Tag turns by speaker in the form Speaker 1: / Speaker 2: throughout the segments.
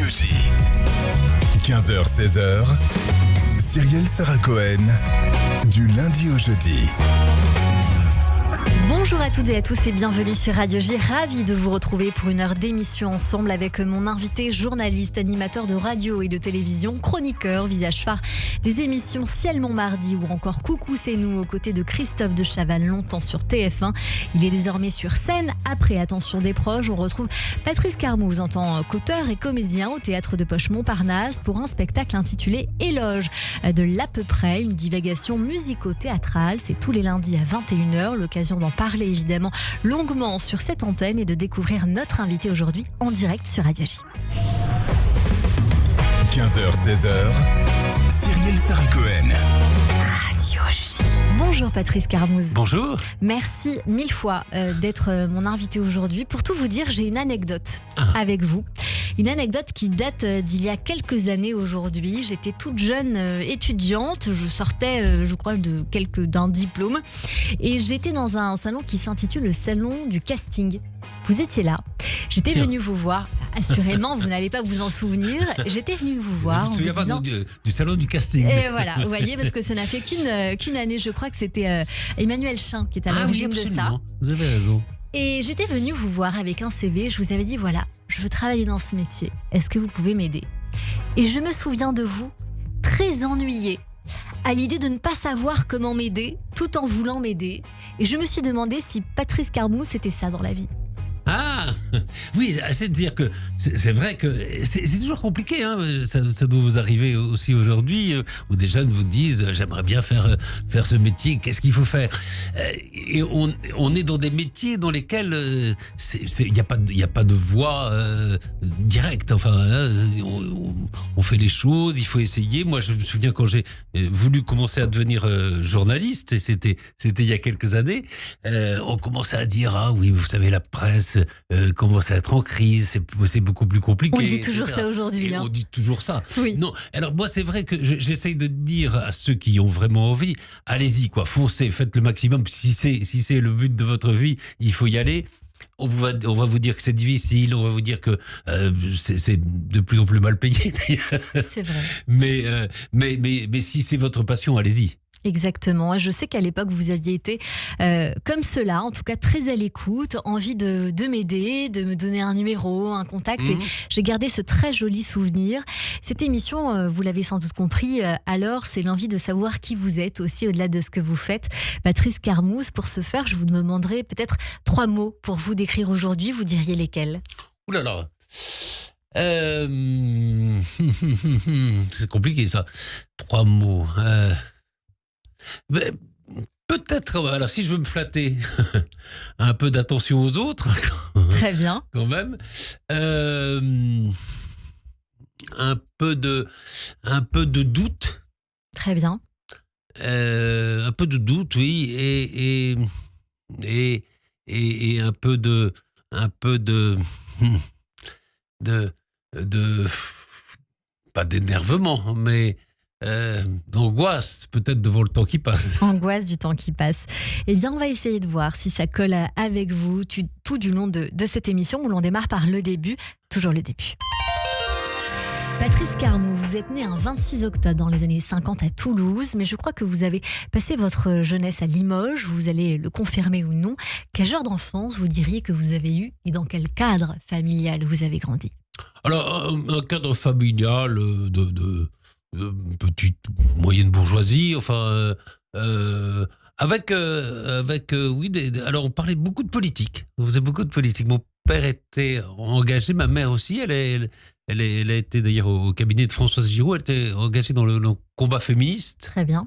Speaker 1: Radio J. 15h-16h, Cyrielle Sarah Cohen, du lundi au jeudi.
Speaker 2: Bonjour à toutes et à tous et bienvenue sur Radio J. Ravi de vous retrouver pour une heure d'émission ensemble avec mon invité, journaliste, animateur de radio et de télévision, chroniqueur, visage phare des émissions Ciel Montmardi ou encore Coucou c'est nous aux côtés de Christophe de Chavannes, longtemps sur TF1. Il est désormais sur scène. Après Attention des proches, on retrouve Patrice Carmouze en tant qu'auteur et comédien au théâtre de Poche Montparnasse pour un spectacle intitulé Éloge de l'à peu près, une divagation musico-théâtrale. C'est tous les lundis à 21h, l'occasion d'en parler évidemment longuement sur cette antenne et de découvrir notre invité aujourd'hui en direct sur Radio J.
Speaker 1: 15h-16h, Cyrielle Sarah Cohen.
Speaker 2: Radio J. Bonjour Patrice Carmouze.
Speaker 3: Bonjour.
Speaker 2: Merci mille fois d'être mon invité aujourd'hui. Pour tout vous dire, j'ai une anecdote avec vous. Une anecdote qui date d'il y a quelques années aujourd'hui. J'étais toute jeune étudiante. Je sortais, je crois, d'un diplôme. Et j'étais dans un salon qui s'intitule le salon du casting. Vous étiez là. J'étais venue vous voir. Assurément, vous n'allez pas vous en souvenir. J'étais venue vous voir.
Speaker 3: Je ne me souviens pas du salon du casting.
Speaker 2: Et voilà, vous voyez, parce que ça n'a fait qu'une année. Je crois que c'était Emmanuel Chin qui est à l'origine de ça.
Speaker 3: Vous avez raison.
Speaker 2: Et j'étais venue vous voir avec un CV. Je vous avais dit, voilà, je veux travailler dans ce métier. Est-ce que vous pouvez m'aider ? Et je me souviens de vous, très ennuyée, à l'idée de ne pas savoir comment m'aider, tout en voulant m'aider. Et je me suis demandé si Patrice Carmouze, c'était ça dans la vie.
Speaker 3: Ah oui, c'est de dire que c'est vrai que c'est toujours compliqué, hein. Ça doit vous arriver aussi aujourd'hui où des jeunes vous disent j'aimerais bien faire ce métier, qu'est-ce qu'il faut faire, et on est dans des métiers dans lesquels il n'y a pas de voie directe, enfin on fait les choses, il faut essayer. Moi je me souviens quand j'ai voulu commencer à devenir journaliste, et c'était il y a quelques années, on commençait à dire ah oui, vous savez, la presse commence à être en crise, c'est beaucoup plus compliqué.
Speaker 2: On dit toujours ça aujourd'hui.
Speaker 3: On dit toujours ça.
Speaker 2: Oui.
Speaker 3: Non, alors moi c'est vrai que j'essaye de dire à ceux qui ont vraiment envie, allez-y quoi, foncez, faites le maximum. Si c'est le but de votre vie, il faut y aller. On va vous dire que c'est difficile, on va vous dire que c'est de plus en plus mal payé d'ailleurs.
Speaker 2: C'est vrai.
Speaker 3: Mais si c'est votre passion, allez-y.
Speaker 2: Exactement. Je sais qu'à l'époque, vous aviez été comme cela, en tout cas très à l'écoute, envie de m'aider, de me donner un numéro, un contact. Et j'ai gardé ce très joli souvenir. Cette émission, vous l'avez sans doute compris, alors c'est l'envie de savoir qui vous êtes aussi au-delà de ce que vous faites. Patrice Carmouze, pour ce faire, je vous demanderai peut-être 3 mots pour vous décrire aujourd'hui. Vous diriez lesquels ?
Speaker 3: Ouh là là. C'est compliqué ça. 3 mots. Peut-être, alors si je veux me flatter, un peu d'attention aux autres.
Speaker 2: Très bien.
Speaker 3: Quand même. Un peu de doute.
Speaker 2: Très bien.
Speaker 3: Un peu de doute, oui, et un peu de pas d'énervement, mais d'angoisse, peut-être devant le temps qui passe.
Speaker 2: Angoisse du temps qui passe. Eh bien, on va essayer de voir si ça colle avec vous tout du long de cette émission où l'on démarre par le début, toujours le début. Patrice Carmouze, vous êtes né un 26 octobre dans les années 50 à Toulouse, mais je crois que vous avez passé votre jeunesse à Limoges, vous allez le confirmer ou non. Quel genre d'enfance vous diriez que vous avez eu et dans quel cadre familial vous avez grandi ?
Speaker 3: Alors, un cadre familial de petite moyenne bourgeoisie, enfin avec oui, alors on parlait beaucoup de politique. On faisait beaucoup de politique. Mon père était engagé, ma mère aussi. Elle a été d'ailleurs au cabinet de Françoise Giroud. Elle était engagée dans le combat féministe.
Speaker 2: Très bien.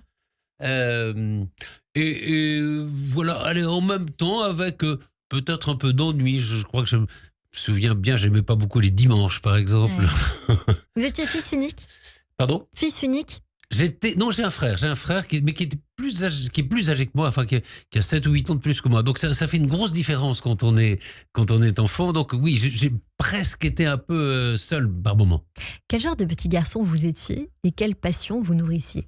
Speaker 3: Et voilà, allez, en même temps avec peut-être un peu d'ennui. Je crois que je me souviens bien, j'aimais pas beaucoup les dimanches, par exemple.
Speaker 2: Vous étiez fils unique ?
Speaker 3: Pardon ?
Speaker 2: Fils unique ?
Speaker 3: Non, j'ai un frère qui est plus âgé que moi, enfin qui a 7 ou 8 ans de plus que moi. Donc ça fait une grosse différence quand on est enfant. Donc oui, j'ai presque été un peu seul par moment.
Speaker 2: Quel genre de petit garçon vous étiez et quelle passion vous nourrissiez ?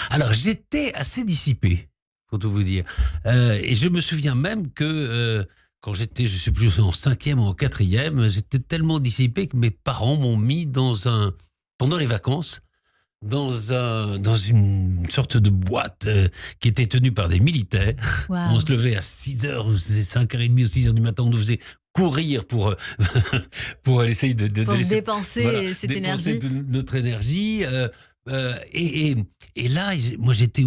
Speaker 3: Alors j'étais assez dissipé, pour tout vous dire. Et je me souviens même que quand j'étais, je sais plus, en 5e ou en 4e, j'étais tellement dissipé que mes parents m'ont mis pendant les vacances, dans une sorte de boîte qui était tenue par des militaires.
Speaker 2: Wow.
Speaker 3: On se levait à 6h, ou 5h30 ou 6h du matin, on nous faisait courir pour essayer de
Speaker 2: Pour se
Speaker 3: laisser,
Speaker 2: dépenser
Speaker 3: voilà,
Speaker 2: cette
Speaker 3: dépenser
Speaker 2: énergie.
Speaker 3: notre énergie. Et là, moi j'étais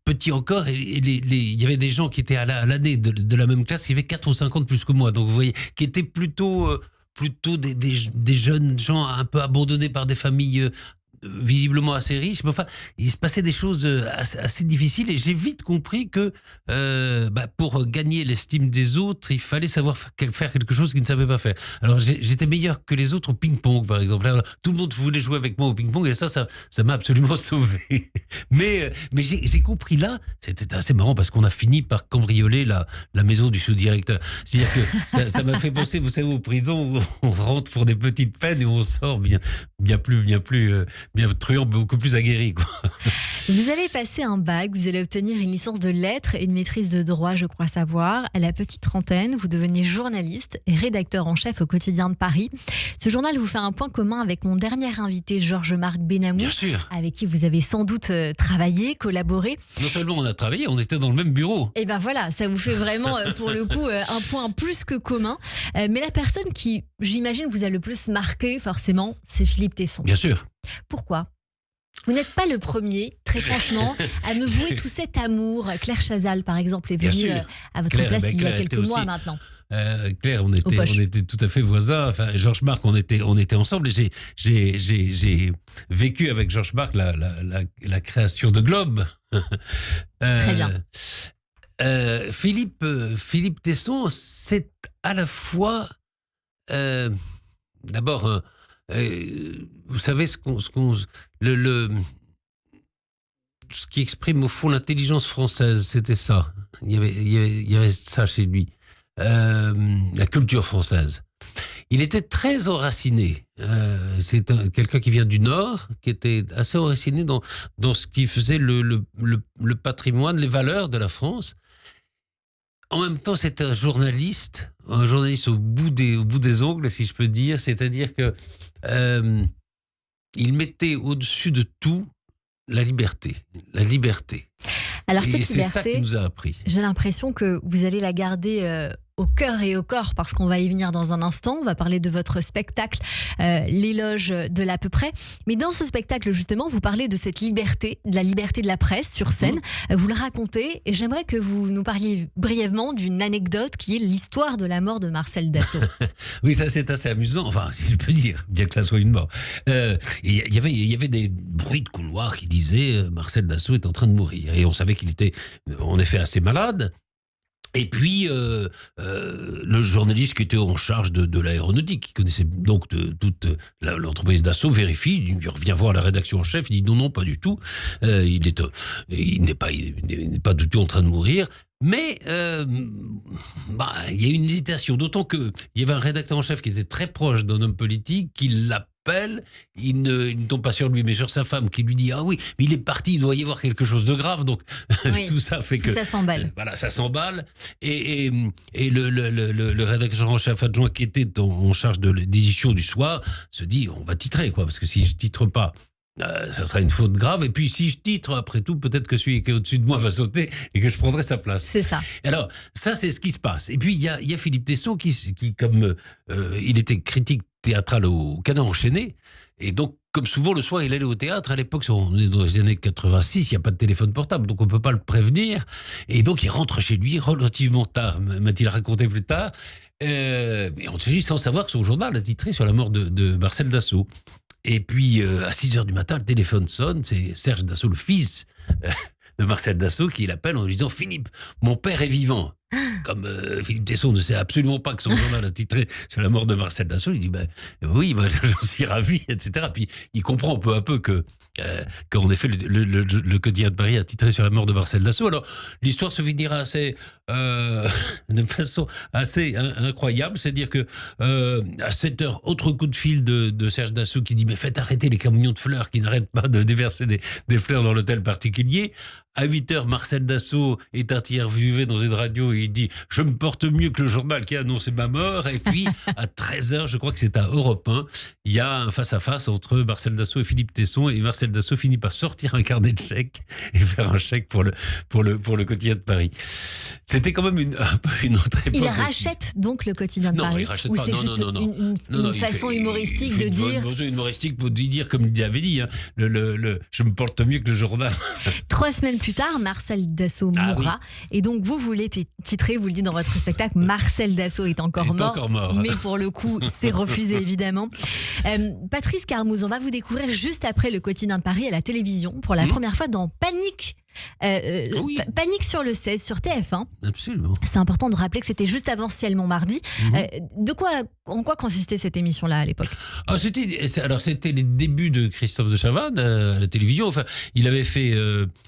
Speaker 3: petit encore, et il y avait des gens qui étaient à l'année de la même classe, qui avaient 4 ou 5 ans de plus que moi, donc vous voyez, qui étaient plutôt des jeunes gens un peu abandonnés par des familles visiblement assez riches, mais enfin, il se passait des choses assez difficiles, et j'ai vite compris que pour gagner l'estime des autres, il fallait savoir faire quelque chose qu'ils ne savaient pas faire. Alors j'étais meilleur que les autres au ping-pong, par exemple. Alors, tout le monde voulait jouer avec moi au ping-pong, et ça m'a absolument sauvé. Mais j'ai compris là, c'était assez marrant, parce qu'on a fini par cambrioler la maison du sous-directeur. C'est-à-dire que ça m'a fait penser, vous savez, aux prisons où on rentre pour des petites peines et on sort bien truand, beaucoup plus aguerri, quoi.
Speaker 2: Vous allez passer un bac, vous allez obtenir une licence de lettres et une maîtrise de droit, je crois savoir. À la petite trentaine, vous devenez journaliste et rédacteur en chef au Quotidien de Paris. Ce journal vous fait un point commun avec mon dernier invité, Georges-Marc Benamou.
Speaker 3: Bien sûr.
Speaker 2: Avec qui vous avez sans doute travaillé, collaboré.
Speaker 3: Non seulement on a travaillé, on était dans le même bureau.
Speaker 2: Et ben voilà, ça vous fait vraiment, pour le coup, un point plus que commun. Mais la personne qui, j'imagine, vous a le plus marqué, forcément, c'est Philippe Tesson.
Speaker 3: Bien sûr.
Speaker 2: Pourquoi ? Vous n'êtes pas le premier, très franchement, à me vouer tout cet amour. Claire Chazal, par exemple, est venue à votre place il y a quelques mois maintenant.
Speaker 3: Claire, on était tout à fait voisins. Enfin, Georges Marc, on était ensemble. Et j'ai vécu avec Georges Marc la création de Globe.
Speaker 2: Très bien.
Speaker 3: Philippe Tesson, c'est à la fois d'abord, vous savez ce qui exprime au fond l'intelligence française, c'était ça. Il y avait ça chez lui. La culture française. Il était très enraciné. C'est quelqu'un qui vient du Nord, qui était assez enraciné dans ce qui faisait le patrimoine, les valeurs de la France. En même temps, c'est un journaliste au bout des ongles, si je peux dire. C'est-à-dire que il mettait au-dessus de tout la liberté.
Speaker 2: Alors, cette
Speaker 3: c'est
Speaker 2: liberté,
Speaker 3: ça qui nous a appris.
Speaker 2: J'ai l'impression que vous allez la garder au cœur et au corps, parce qu'on va y venir dans un instant. On va parler de votre spectacle, l'éloge de l'à peu près. Mais dans ce spectacle, justement, vous parlez de cette liberté, de la liberté de la presse sur scène. Vous le racontez, et j'aimerais que vous nous parliez brièvement d'une anecdote qui est l'histoire de la mort de Marcel Dassault.
Speaker 3: Oui, ça c'est assez amusant, enfin, si je peux dire, bien que ça soit une mort. Il y avait des bruits de couloir qui disaient Marcel Dassault est en train de mourir. Et on savait qu'il était en effet assez malade. Et puis, le journaliste qui était en charge de l'aéronautique, qui connaissait donc toute l'entreprise Dassault, vérifie, il revient voir la rédaction en chef, il dit non, pas du tout, il n'est pas du tout en train de mourir. Mais il y a eu une hésitation, d'autant qu'il y avait un rédacteur en chef qui était très proche d'un homme politique, qui l'appelle, il ne tombe pas sur lui, mais sur sa femme, qui lui dit « Ah oui, mais il est parti, il doit y avoir quelque chose de grave. » Donc
Speaker 2: oui,
Speaker 3: tout ça fait que...
Speaker 2: Ça s'emballe.
Speaker 3: Voilà, ça s'emballe. Et le rédacteur en chef adjoint qui était en charge de l'édition du soir se dit « On va titrer, quoi, parce que si je titre pas... » ça sera une faute grave. Et puis, si je titre, après tout, peut-être que celui qui est au-dessus de moi va sauter et que je prendrai sa place.
Speaker 2: C'est ça.
Speaker 3: Alors, ça, c'est ce qui se passe. Et puis, il y a Philippe Tesson qui comme il était critique théâtral au Canard enchaîné, et donc, comme souvent, le soir, il allait au théâtre. À l'époque, on est dans les années 86, il n'y a pas de téléphone portable, donc on ne peut pas le prévenir. Et donc, il rentre chez lui relativement tard, m'a-t-il raconté plus tard. Et on se dit, sans savoir que son journal a titré sur la mort de Marcel Dassault. Et puis, à 6h du matin, le téléphone sonne, c'est Serge Dassault, le fils de Marcel Dassault, qui l'appelle en lui disant « Philippe, mon père est vivant ». Comme Philippe Tesson ne sait absolument pas que son journal a titré sur la mort de Marcel Dassault, il dit oui, j'en suis ravi, etc. Puis il comprend peu à peu qu'en effet le Quotidien de Paris a titré sur la mort de Marcel Dassault. Alors l'histoire se finira de façon assez incroyable, c'est-à-dire que à 7h, autre coup de fil de Serge Dassault qui dit mais faites arrêter les camions de fleurs qui n'arrêtent pas de déverser des fleurs dans l'hôtel particulier. À 8h, Marcel Dassault est interviewé dans une radio. il dit « Je me porte mieux que le journal qui a annoncé ma mort ». Et puis, à 13h, je crois que c'est à Europe 1, il y a un face-à-face entre Marcel Dassault et Philippe Tesson. Et Marcel Dassault finit par sortir un carnet de chèques et faire un chèque pour le quotidien de Paris. C'était quand même un peu une autre époque.
Speaker 2: Il
Speaker 3: aussi.
Speaker 2: Rachète donc le quotidien de
Speaker 3: Non,
Speaker 2: Paris.
Speaker 3: il rachète
Speaker 2: ou
Speaker 3: pas.
Speaker 2: c'est
Speaker 3: Non,
Speaker 2: juste
Speaker 3: non, non, non.
Speaker 2: une façon humoristique de dire.
Speaker 3: Une façon humoristique pour dire, comme il avait dit, hein, je me porte mieux que le journal.
Speaker 2: 3 semaines plus tard, Marcel Dassault mourra. Et donc, vous voulez titrer, vous le dites dans votre spectacle, Marcel Dassault est encore mort. Mais pour le coup, c'est refusé, évidemment. Patrice Carmouze, on va vous découvrir juste après le quotidien de Paris à la télévision, pour la première fois dans Panique. Panique sur le 16 sur TF1.
Speaker 3: Absolument.
Speaker 2: C'est important de rappeler que c'était juste avant Ciel Montmardi. En quoi consistait cette émission-là à l'époque?
Speaker 3: C'était les débuts de Christophe de Chavannes à la télévision. Enfin, il avait fait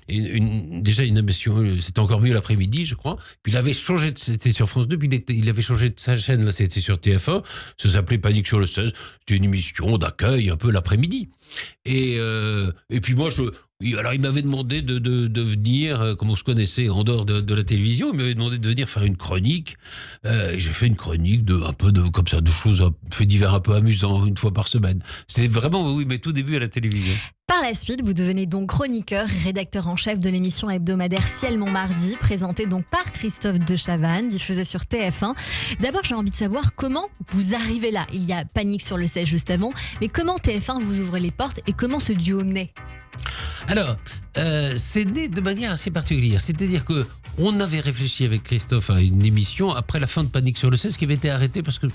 Speaker 3: déjà une émission, c'était encore mieux l'après-midi, je crois. Puis il avait changé, c'était sur France 2, puis il avait changé de sa chaîne, là c'était sur TF1. Ça s'appelait Panique sur le 16. C'était une émission d'accueil un peu l'après-midi. Et puis moi, alors il m'avait demandé de venir, comme on se connaissait en dehors de la télévision, il m'avait demandé de venir faire une chronique. Et j'ai fait une chronique comme ça, de choses, faits divers un peu amusants, une fois par semaine. C'était vraiment, oui, mais tout début à la télévision.
Speaker 2: Par la suite, vous devenez donc chroniqueur et rédacteur en chef de l'émission hebdomadaire Ciel Montmardi, présentée donc par Christophe de Chavannes, diffusée sur TF1. D'abord, j'ai envie de savoir comment vous arrivez là. Il y a Panique sur le 16 juste avant, mais comment TF1 vous ouvre les portes et comment ce duo naît?
Speaker 3: Alors, c'est né de manière assez particulière. C'est-à-dire qu'on avait réfléchi avec Christophe à une émission après la fin de Panique sur le 16 qui avait été arrêtée parce que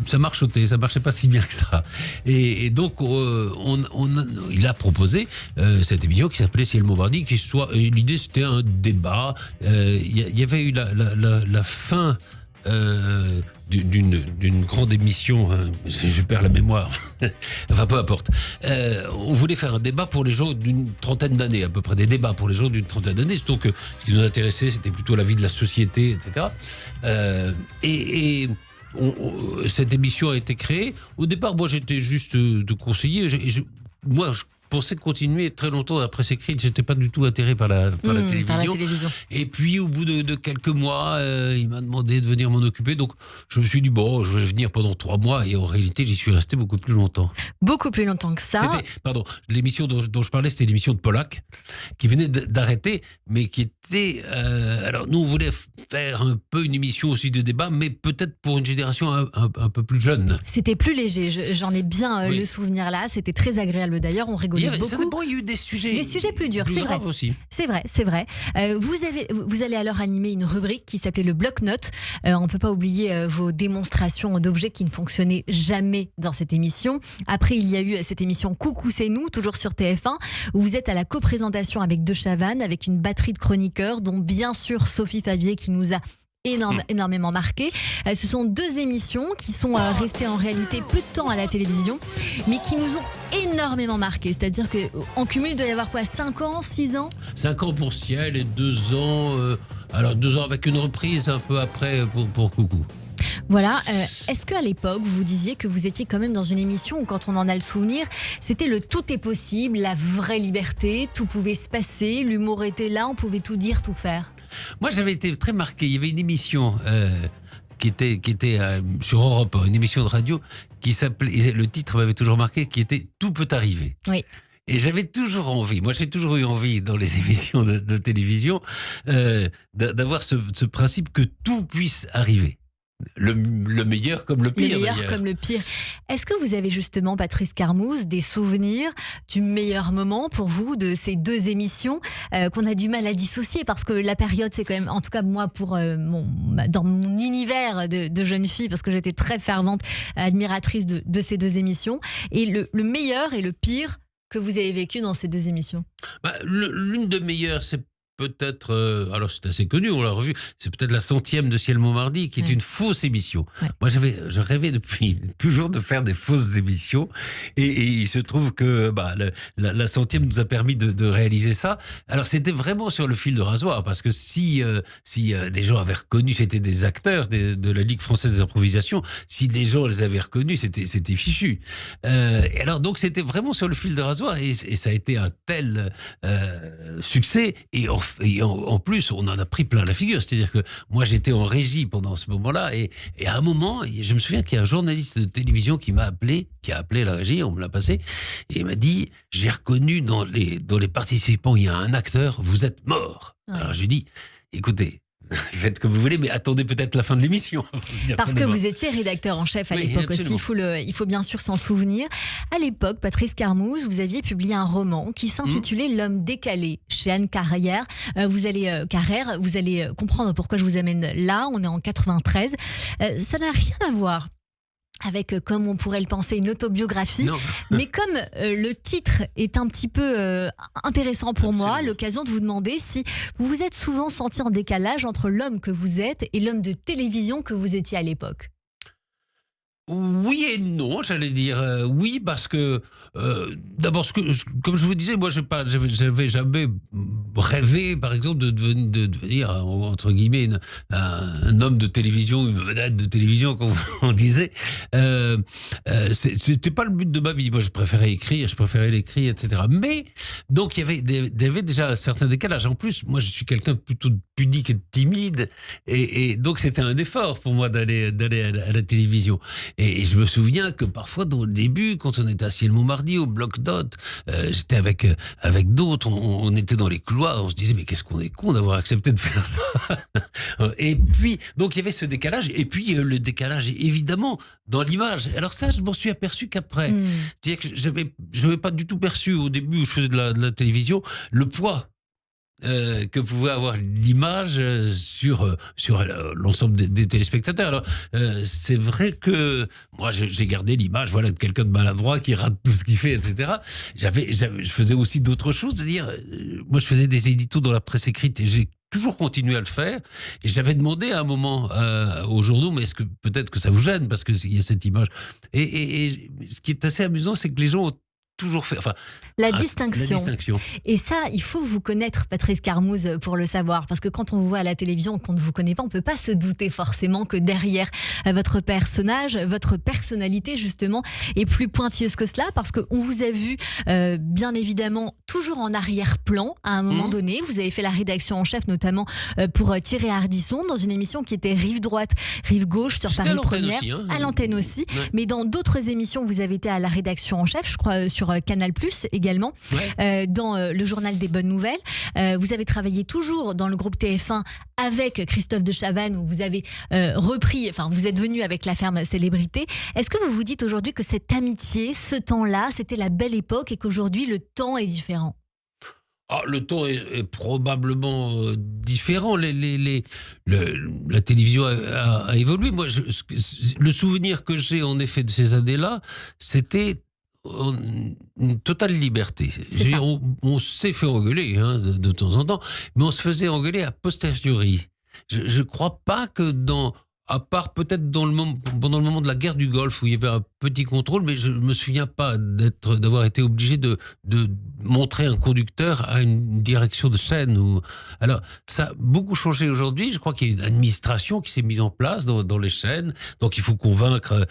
Speaker 3: ça marchotait, ça marchait pas si bien que ça. Et donc, il a proposé cette émission qui s'appelait Ciel Montmardi, l'idée c'était un débat. Il y avait eu la fin d'une grande émission, je perds la mémoire, enfin peu importe. On voulait faire un débat pour les gens d'une trentaine d'années, à peu près des débats pour les gens d'une trentaine d'années. Donc ce qui nous intéressait, c'était plutôt la vie de la société, etc. Cette émission a été créée. Au départ, moi j'étais juste de conseiller. Je pensais continuer très longtemps à la presse écrite. J'étais pas du tout attiré par la télévision. Et puis au bout de quelques mois, il m'a demandé de venir m'en occuper. Donc je me suis dit bon, je vais venir pendant 3 mois. Et en réalité, j'y suis resté beaucoup plus longtemps.
Speaker 2: Beaucoup plus longtemps que ça.
Speaker 3: L'émission dont je parlais, c'était l'émission de Polak qui venait d'arrêter, mais qui était. Alors nous, on voulait faire un peu une émission aussi de débat, mais peut-être pour une génération un peu plus jeune.
Speaker 2: C'était plus léger. J'en ai bien le souvenir là. C'était très agréable d'ailleurs. On rigolait.
Speaker 3: Il y a eu des sujets
Speaker 2: plus durs,
Speaker 3: c'est vrai aussi.
Speaker 2: C'est vrai. Vous allez alors animer une rubrique qui s'appelait le bloc-notes. On ne peut pas oublier vos démonstrations d'objets qui ne fonctionnaient jamais dans cette émission. Après, il y a eu cette émission Coucou c'est nous, toujours sur TF1, où vous êtes à la coprésentation avec De Chavannes, avec une batterie de chroniqueurs, dont bien sûr Sophie Favier qui nous a énormément marqué. Ce sont 2 émissions qui sont restées en réalité peu de temps à la télévision, mais qui nous ont énormément marqué. C'est-à-dire qu'en cumul, il doit y avoir 5 ans, 6 ans
Speaker 3: 5 ans pour Ciel et 2 ans... alors 2 ans avec une reprise un peu après pour Coucou.
Speaker 2: Voilà. Est-ce qu'à l'époque, vous disiez que vous étiez quand même dans une émission où, quand on en a le souvenir, c'était le tout est possible, la vraie liberté, tout pouvait se passer, l'humour était là, on pouvait tout dire, tout faire?
Speaker 3: Moi, j'avais été très marqué. Il y avait une émission qui était sur Europe, une émission de radio qui s'appelait, le titre m'avait toujours marqué, qui était Tout peut arriver.
Speaker 2: Oui.
Speaker 3: Et j'avais toujours envie, moi j'ai toujours eu envie dans les émissions de télévision d'avoir ce principe que tout puisse arriver. Le meilleur comme le pire.
Speaker 2: Le meilleur comme le pire. Est-ce que vous avez justement, Patrice Carmouze, des souvenirs du meilleur moment pour vous de ces 2 émissions qu'on a du mal à dissocier? Parce que la période, c'est quand même, en tout cas moi, dans mon univers de jeune fille, parce que j'étais très fervente admiratrice de ces 2 émissions. Et le meilleur et le pire que vous avez vécu dans ces 2 émissions?
Speaker 3: L'une des meilleures, c'est peut-être, alors c'est assez connu, on l'a revu, c'est peut-être la 100e de Ciel Montmardi, qui est une fausse émission. Ouais. Moi, je rêvais depuis toujours de faire des fausses émissions, et il se trouve que la 100e nous a permis de réaliser ça. Alors, c'était vraiment sur le fil de rasoir, parce que si des gens avaient reconnu, c'était des acteurs de la Ligue française des improvisations, si des gens les avaient reconnus, c'était fichu. Et alors, donc, c'était vraiment sur le fil de rasoir, et ça a été un tel succès, et en en plus, on en a pris plein la figure. C'est-à-dire que moi, j'étais en régie pendant ce moment-là. Et à un moment, je me souviens qu'il y a un journaliste de télévision qui a appelé la régie, on me l'a passé, et il m'a dit, j'ai reconnu dans les participants, il y a un acteur, vous êtes mort. Ouais. Alors je lui dis, écoutez, faites comme vous voulez, mais attendez peut-être la fin de l'émission.
Speaker 2: Parce que vous étiez rédacteur en chef à l'époque
Speaker 3: absolument.
Speaker 2: Aussi, il faut bien sûr s'en souvenir. À l'époque, Patrice Carmouze, vous aviez publié un roman qui s'intitulait L'homme décalé chez Anne Carrère. Vous allez comprendre pourquoi je vous amène là. On est en 93. Ça n'a rien à voir avec, comme on pourrait le penser, une autobiographie. Non. Mais comme le titre est un petit peu intéressant pour moi, l'occasion de vous demander si vous vous êtes souvent senti en décalage entre l'homme que vous êtes et l'homme de télévision que vous étiez à l'époque.
Speaker 3: Oui et non, j'allais dire oui, parce que d'abord, comme je vous disais, moi j'avais jamais rêvé, par exemple, de devenir entre guillemets un homme de télévision, une vedette de télévision, comme on disait. C'était pas le but de ma vie. Moi, je préférais l'écrit, etc. Mais donc il y avait déjà certains décalages. En plus, moi, je suis quelqu'un plutôt pudique et timide, et donc c'était un effort pour moi d'aller à la télévision. Et je me souviens que parfois, dans le début, quand on était à Ciel-Montmardi, au Bloc Dot, j'étais avec d'autres, on était dans les couloirs, on se disait, mais qu'est-ce qu'on est con d'avoir accepté de faire ça. Et puis, donc il y avait ce décalage, et puis le décalage, évidemment, dans l'image. Alors ça, je m'en suis aperçu qu'après. C'est-à-dire que je n'avais pas du tout perçu, au début où je faisais de la télévision, le poids que pouvait avoir l'image sur l'ensemble des téléspectateurs. Alors, c'est vrai que moi, j'ai gardé l'image, voilà, de quelqu'un de maladroit qui rate tout ce qu'il fait, etc. Je faisais aussi d'autres choses, c'est-à-dire, moi, je faisais des éditos dans la presse écrite et j'ai toujours continué à le faire. Et j'avais demandé à un moment aux journaux, mais est-ce que peut-être que ça vous gêne parce qu'il y a cette image. Et ce qui est assez amusant, c'est que les gens ont toujours fait,
Speaker 2: la distinction. Et ça, il faut vous connaître, Patrice Carmouze, pour le savoir. Parce que quand on vous voit à la télévision, qu'on ne vous connaît pas, on ne peut pas se douter forcément que derrière votre personnage, votre personnalité, justement, est plus pointilleuse que cela. Parce qu'on vous a vu, bien évidemment, toujours en arrière-plan à un moment donné. Vous avez fait la rédaction en chef, notamment pour Thierry Ardisson, dans une émission qui était Rive droite, Rive gauche, sur Paris Première, aussi, à l'antenne aussi. Ouais. Mais dans d'autres émissions, vous avez été à la rédaction en chef, je crois, sur Canal+, également, dans le journal des bonnes nouvelles. Vous avez travaillé toujours dans le groupe TF1 avec Christophe de Chavannes, où vous avez vous êtes venu avec La Ferme Célébrité. Est-ce que vous vous dites aujourd'hui que cette amitié, ce temps-là, c'était la belle époque et qu'aujourd'hui, le temps est différent ?
Speaker 3: Le temps est probablement différent. La télévision a évolué. Moi, le souvenir que j'ai en effet de ces années-là, c'était une totale liberté. On s'est fait engueuler de temps en temps, mais on se faisait engueuler a posteriori. Je ne crois pas que à part peut-être pendant le moment de la guerre du Golfe où il y avait un petit contrôle, mais je ne me souviens pas d'avoir été obligé de montrer un conducteur à une direction de chaîne. Alors, ça a beaucoup changé aujourd'hui. Je crois qu'il y a une administration qui s'est mise en place dans les chaînes. Donc, il faut convaincre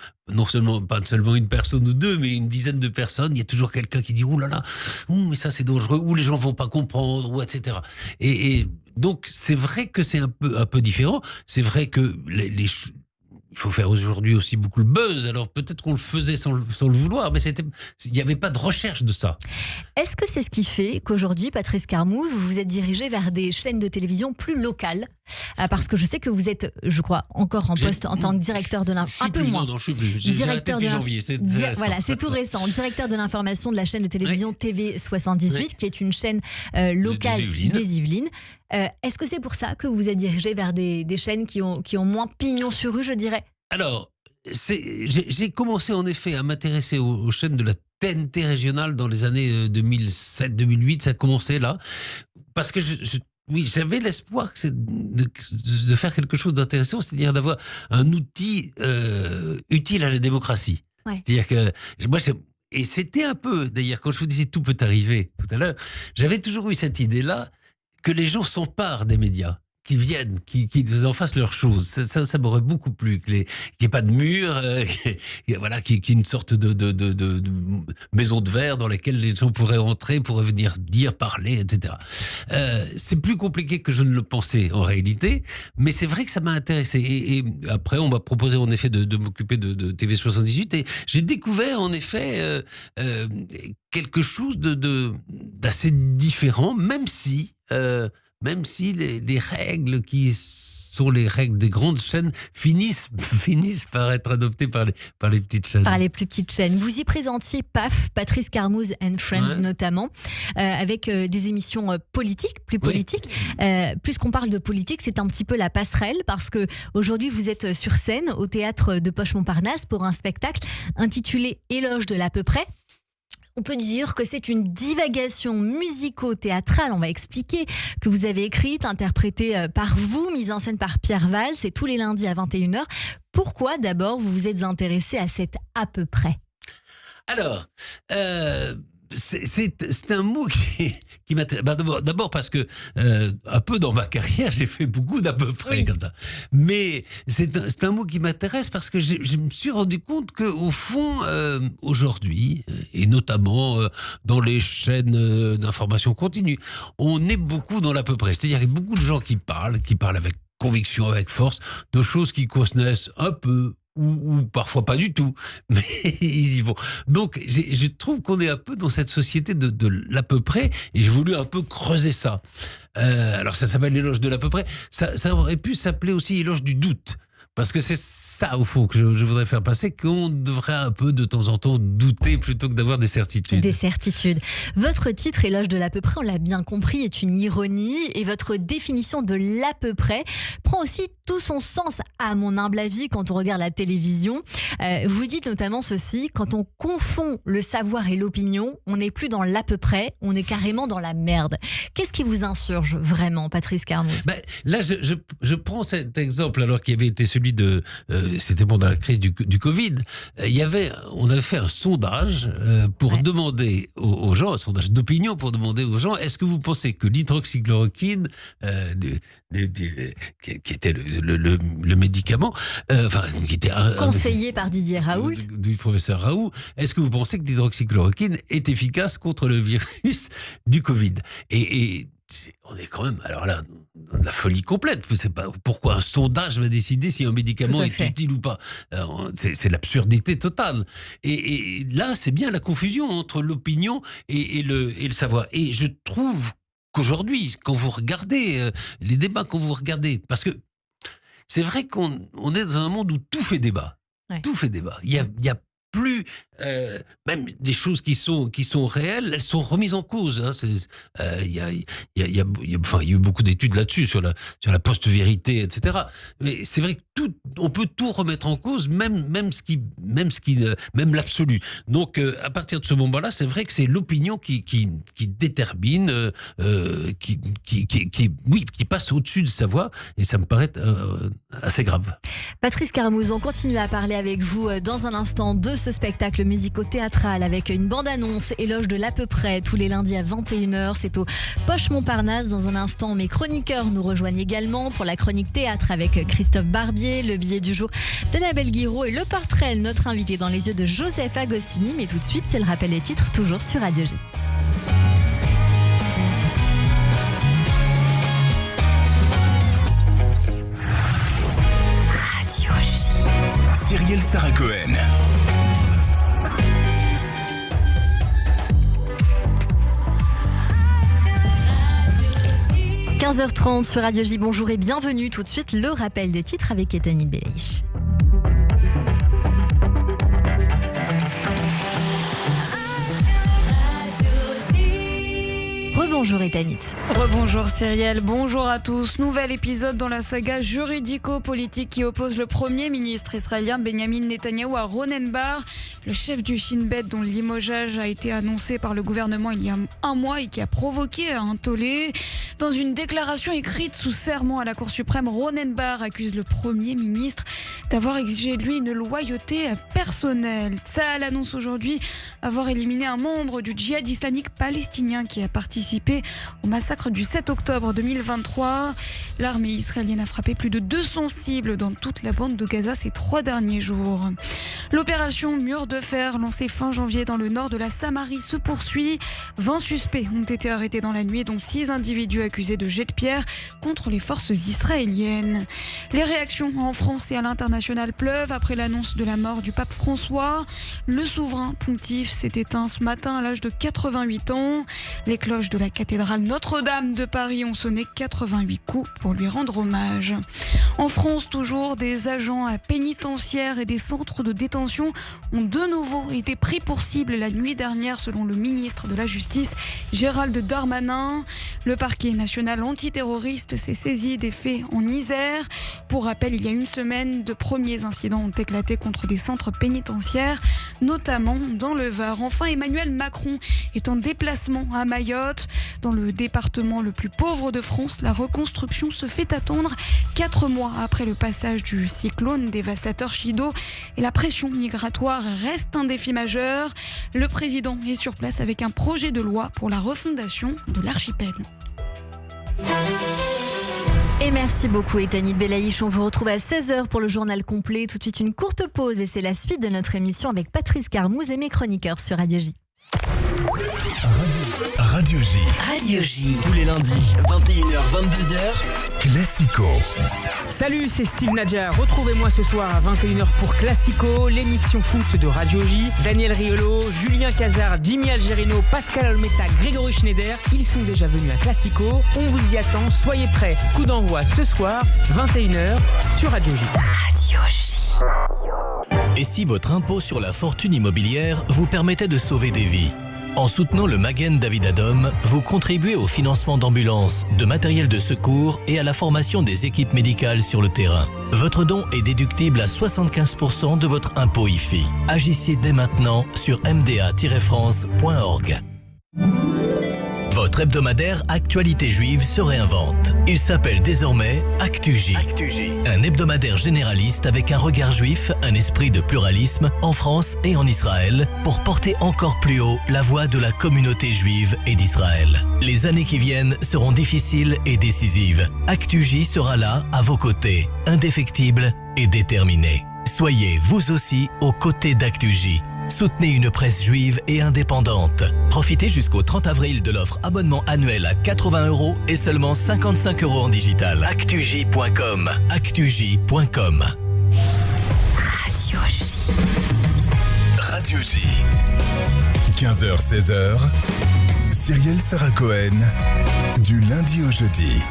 Speaker 3: pas seulement une personne ou deux, mais une dizaine de personnes. Il y a toujours quelqu'un qui dit « Ouh là là, mais ça c'est dangereux », ou les gens ne vont pas comprendre, ou etc. Et donc, c'est vrai que c'est un peu différent. C'est vrai que il faut faire aujourd'hui aussi beaucoup le buzz. Alors peut-être qu'on le faisait sans le vouloir, mais il n'y avait pas de recherche de ça.
Speaker 2: Est-ce que c'est ce qui fait qu'aujourd'hui, Patrice Carmouze, vous vous êtes dirigé vers des chaînes de télévision plus locales ? Parce que je sais que vous êtes, je crois, encore en poste en tant que directeur de l'information. Un peu moins.
Speaker 3: Non, je suis plus. J'ai arrêté depuis janvier.
Speaker 2: C'est tout récent. Directeur de l'information de la chaîne de télévision TV78, qui est une chaîne locale des Yvelines. Est-ce que c'est pour ça que vous vous êtes dirigé vers des chaînes qui ont moins pignon sur rue, je dirais ?
Speaker 3: Alors, j'ai commencé en effet à m'intéresser aux chaînes de la TNT régionale dans les années 2007-2008. Ça a commencé là. Parce que j'avais l'espoir de faire quelque chose d'intéressant, c'est-à-dire d'avoir un outil utile à la démocratie. Ouais. C'est-à-dire que et c'était un peu, d'ailleurs, quand je vous disais tout peut arriver tout à l'heure, j'avais toujours eu cette idée-là que les gens s'emparent des médias. qui viennent, qui en fassent leurs choses. Ça m'aurait beaucoup plu, qu'il n'y ait pas de mur, voilà, qu'il y ait une sorte de maison de verre dans laquelle les gens pourraient entrer, pourraient venir dire, parler, etc. C'est plus compliqué que je ne le pensais en réalité, mais c'est vrai que ça m'a intéressé. Et après, on m'a proposé en effet de m'occuper de TV78 et j'ai découvert en effet quelque chose d'assez différent, même si les règles qui sont les règles des grandes chaînes finissent par être adoptées par les petites chaînes.
Speaker 2: Par les plus petites chaînes. Vous y présentiez PAF, Patrice Carmouze and Friends notamment, avec des émissions politiques, plus politiques. Puisqu'on parle de politique, c'est un petit peu la passerelle parce que aujourd'hui vous êtes sur scène au théâtre de Poche-Montparnasse pour un spectacle intitulé Éloge de l'à peu près. On peut dire que c'est une divagation musico-théâtrale, on va expliquer, que vous avez écrite, interprétée par vous, mise en scène par Pierre Valls, c'est tous les lundis à 21h. Pourquoi d'abord vous vous êtes intéressé à cet à peu près ?
Speaker 3: Alors, c'est un mot qui m'intéresse. D'abord parce que un peu dans ma carrière, j'ai fait beaucoup d'à peu près comme ça. Mais c'est un mot qui m'intéresse parce que je me suis rendu compte qu'au fond, aujourd'hui, et notamment dans les chaînes d'information continue, on est beaucoup dans l'à peu près. C'est-à-dire qu'il y a beaucoup de gens qui parlent avec conviction, avec force, de choses qu'ils connaissent un peu, ou parfois pas du tout, mais ils y vont. Donc, je trouve qu'on est un peu dans cette société de l'à peu près, et j'ai voulu un peu creuser ça. Alors, ça s'appelle l'éloge de l'à peu près. Ça aurait pu s'appeler aussi éloge du doute. Parce que c'est ça, au fond, que je voudrais faire passer, qu'on devrait un peu, de temps en temps, douter plutôt que d'avoir des certitudes.
Speaker 2: Des certitudes. Votre titre, Éloge de l'à peu près, on l'a bien compris, est une ironie. Et votre définition de l'à peu près prend aussi tout son sens, à mon humble avis, quand on regarde la télévision. Vous dites notamment ceci, quand on confond le savoir et l'opinion, on n'est plus dans l'à peu près, on est carrément dans la merde. Qu'est-ce qui vous insurge vraiment, Patrice Carmouze ?
Speaker 3: Là, je prends cet exemple, alors qu'il avait été celui c'était pendant la crise du Covid. On avait fait un sondage pour demander aux gens, un sondage d'opinion pour demander aux gens, est-ce que vous pensez que l'hydroxychloroquine, qui était le médicament, qui était
Speaker 2: conseillé par Didier Raoult,
Speaker 3: du professeur Raoult, est-ce que vous pensez que l'hydroxychloroquine est efficace contre le virus du Covid ? Et on est quand même, alors là, de la folie complète. C'est pas pourquoi un sondage va décider si un médicament est utile ou pas. C'est l'absurdité totale. Et là, c'est bien la confusion entre l'opinion et le savoir. Et je trouve qu'aujourd'hui, quand vous regardez les débats, parce que c'est vrai qu'on est dans un monde où tout fait débat. Tout fait débat. Il y a plus même des choses qui sont réelles, elles sont remises en cause. Il y a eu beaucoup d'études là-dessus sur la post-vérité, etc. Mais c'est vrai que on peut tout remettre en cause, même l'absolu. Donc à partir de ce moment-là, c'est vrai que c'est l'opinion qui détermine, qui passe au-dessus du savoir, et ça me paraît assez grave.
Speaker 2: Patrice Carmouze, on continue à parler avec vous dans un instant de ce spectacle musico-théâtral avec une bande-annonce Éloge de l'à peu près tous les lundis à 21h. C'est au Poche-Montparnasse. Dans un instant, mes chroniqueurs nous rejoignent également pour la chronique théâtre avec Christophe Barbier, le billet du jour d'Annabelle Guiraud et le portrait, notre invité dans les yeux de Joseph Agostini. Mais tout de suite, c'est le rappel des titres, toujours sur Radio J.
Speaker 1: Cyrielle Sarah Cohen.
Speaker 2: 15h30 sur Radio J, bonjour et bienvenue. Tout de suite, le rappel des titres avec Etanit Belaïch. Rebonjour Etanit.
Speaker 4: Rebonjour Cyrielle, bonjour à tous. Nouvel épisode dans la saga juridico-politique qui oppose le Premier ministre israélien Benjamin Netanyahou à Ronen Bar, le chef du Shin Bet dont le limogeage a été annoncé par le gouvernement il y a un mois et qui a provoqué un tollé. Dans une déclaration écrite sous serment à la Cour suprême, Ronen Bar accuse le Premier ministre d'avoir exigé de lui une loyauté personnelle. Tsahal annonce aujourd'hui avoir éliminé un membre du djihad islamique palestinien qui a participé au massacre du 7 octobre 2023. L'armée israélienne a frappé plus de 200 cibles dans toute la bande de Gaza ces 3 derniers jours. L'opération Mur de Fer, lancée fin janvier dans le nord de la Samarie, se poursuit. 20 suspects ont été arrêtés dans la nuit, dont 6 individus accusés de jet de pierre contre les forces israéliennes. Les réactions en France et à l'international pleuvent après l'annonce de la mort du pape François. Le souverain pontife s'est éteint ce matin à l'âge de 88 ans. Les cloches de la cathédrale Notre-Dame de Paris ont sonné 88 coups pour lui rendre hommage. En France, toujours, des agents pénitentiaires et des centres de détention ont de nouveau été pris pour cible la nuit dernière, selon le ministre de la Justice, Gérald Darmanin. Le parquet national antiterroriste s'est saisi des faits en Isère. Pour rappel, il y a une semaine, de premiers incidents ont éclaté contre des centres pénitentiaires, notamment dans le Var. Enfin, Emmanuel Macron est en déplacement à Mayotte. Dans le département le plus pauvre de France, la reconstruction se fait attendre 4 mois après le passage du cyclone dévastateur Chido, et la pression migratoire reste un défi majeur. Le président est sur place avec un projet de loi pour la refondation de l'archipel.
Speaker 2: Et merci beaucoup Ethanit Belaïch. On vous retrouve à 16h pour le journal complet. Tout de suite une courte pause et c'est la suite de notre émission avec Patrice Carmouze et mes chroniqueurs sur Radio J.
Speaker 1: Radio J.
Speaker 5: Radio J. Tous les lundis, 21h-22h.
Speaker 1: Classico.
Speaker 6: Salut, c'est Steve Nadja. Retrouvez-moi ce soir à 21h pour Classico, l'émission foot de Radio J. Daniel Riolo, Julien Cazard, Jimmy Algerino, Pascal Olmeta, Grégory Schneider. Ils sont déjà venus à Classico. On vous y attend, soyez prêts. Coup d'envoi ce soir, 21h sur Radio J.
Speaker 5: Radio J. Et si votre impôt sur la fortune immobilière vous permettait de sauver des vies ? En soutenant le Magen David Adom, vous contribuez au financement d'ambulances, de matériel de secours et à la formation des équipes médicales sur le terrain. Votre don est déductible à 75% de votre impôt IFI. Agissez dès maintenant sur mda-france.org. Votre hebdomadaire Actualité Juive se réinvente. Il s'appelle désormais ActuJ. Un hebdomadaire généraliste avec un regard juif, un esprit de pluralisme en France et en Israël pour porter encore plus haut la voix de la communauté juive et d'Israël. Les années qui viennent seront difficiles et décisives. ActuJ sera là, à vos côtés, indéfectible et déterminé. Soyez vous aussi aux côtés d'ActuJ. Soutenez une presse juive et indépendante. Profitez jusqu'au 30 avril de l'offre abonnement annuel à 80 € et seulement 55 € en digital. ActuJ.com. ActuJ.com.
Speaker 2: Radio J.
Speaker 1: Radio J. 15h-16h. Cyrielle Sarah Cohen. Du lundi au jeudi.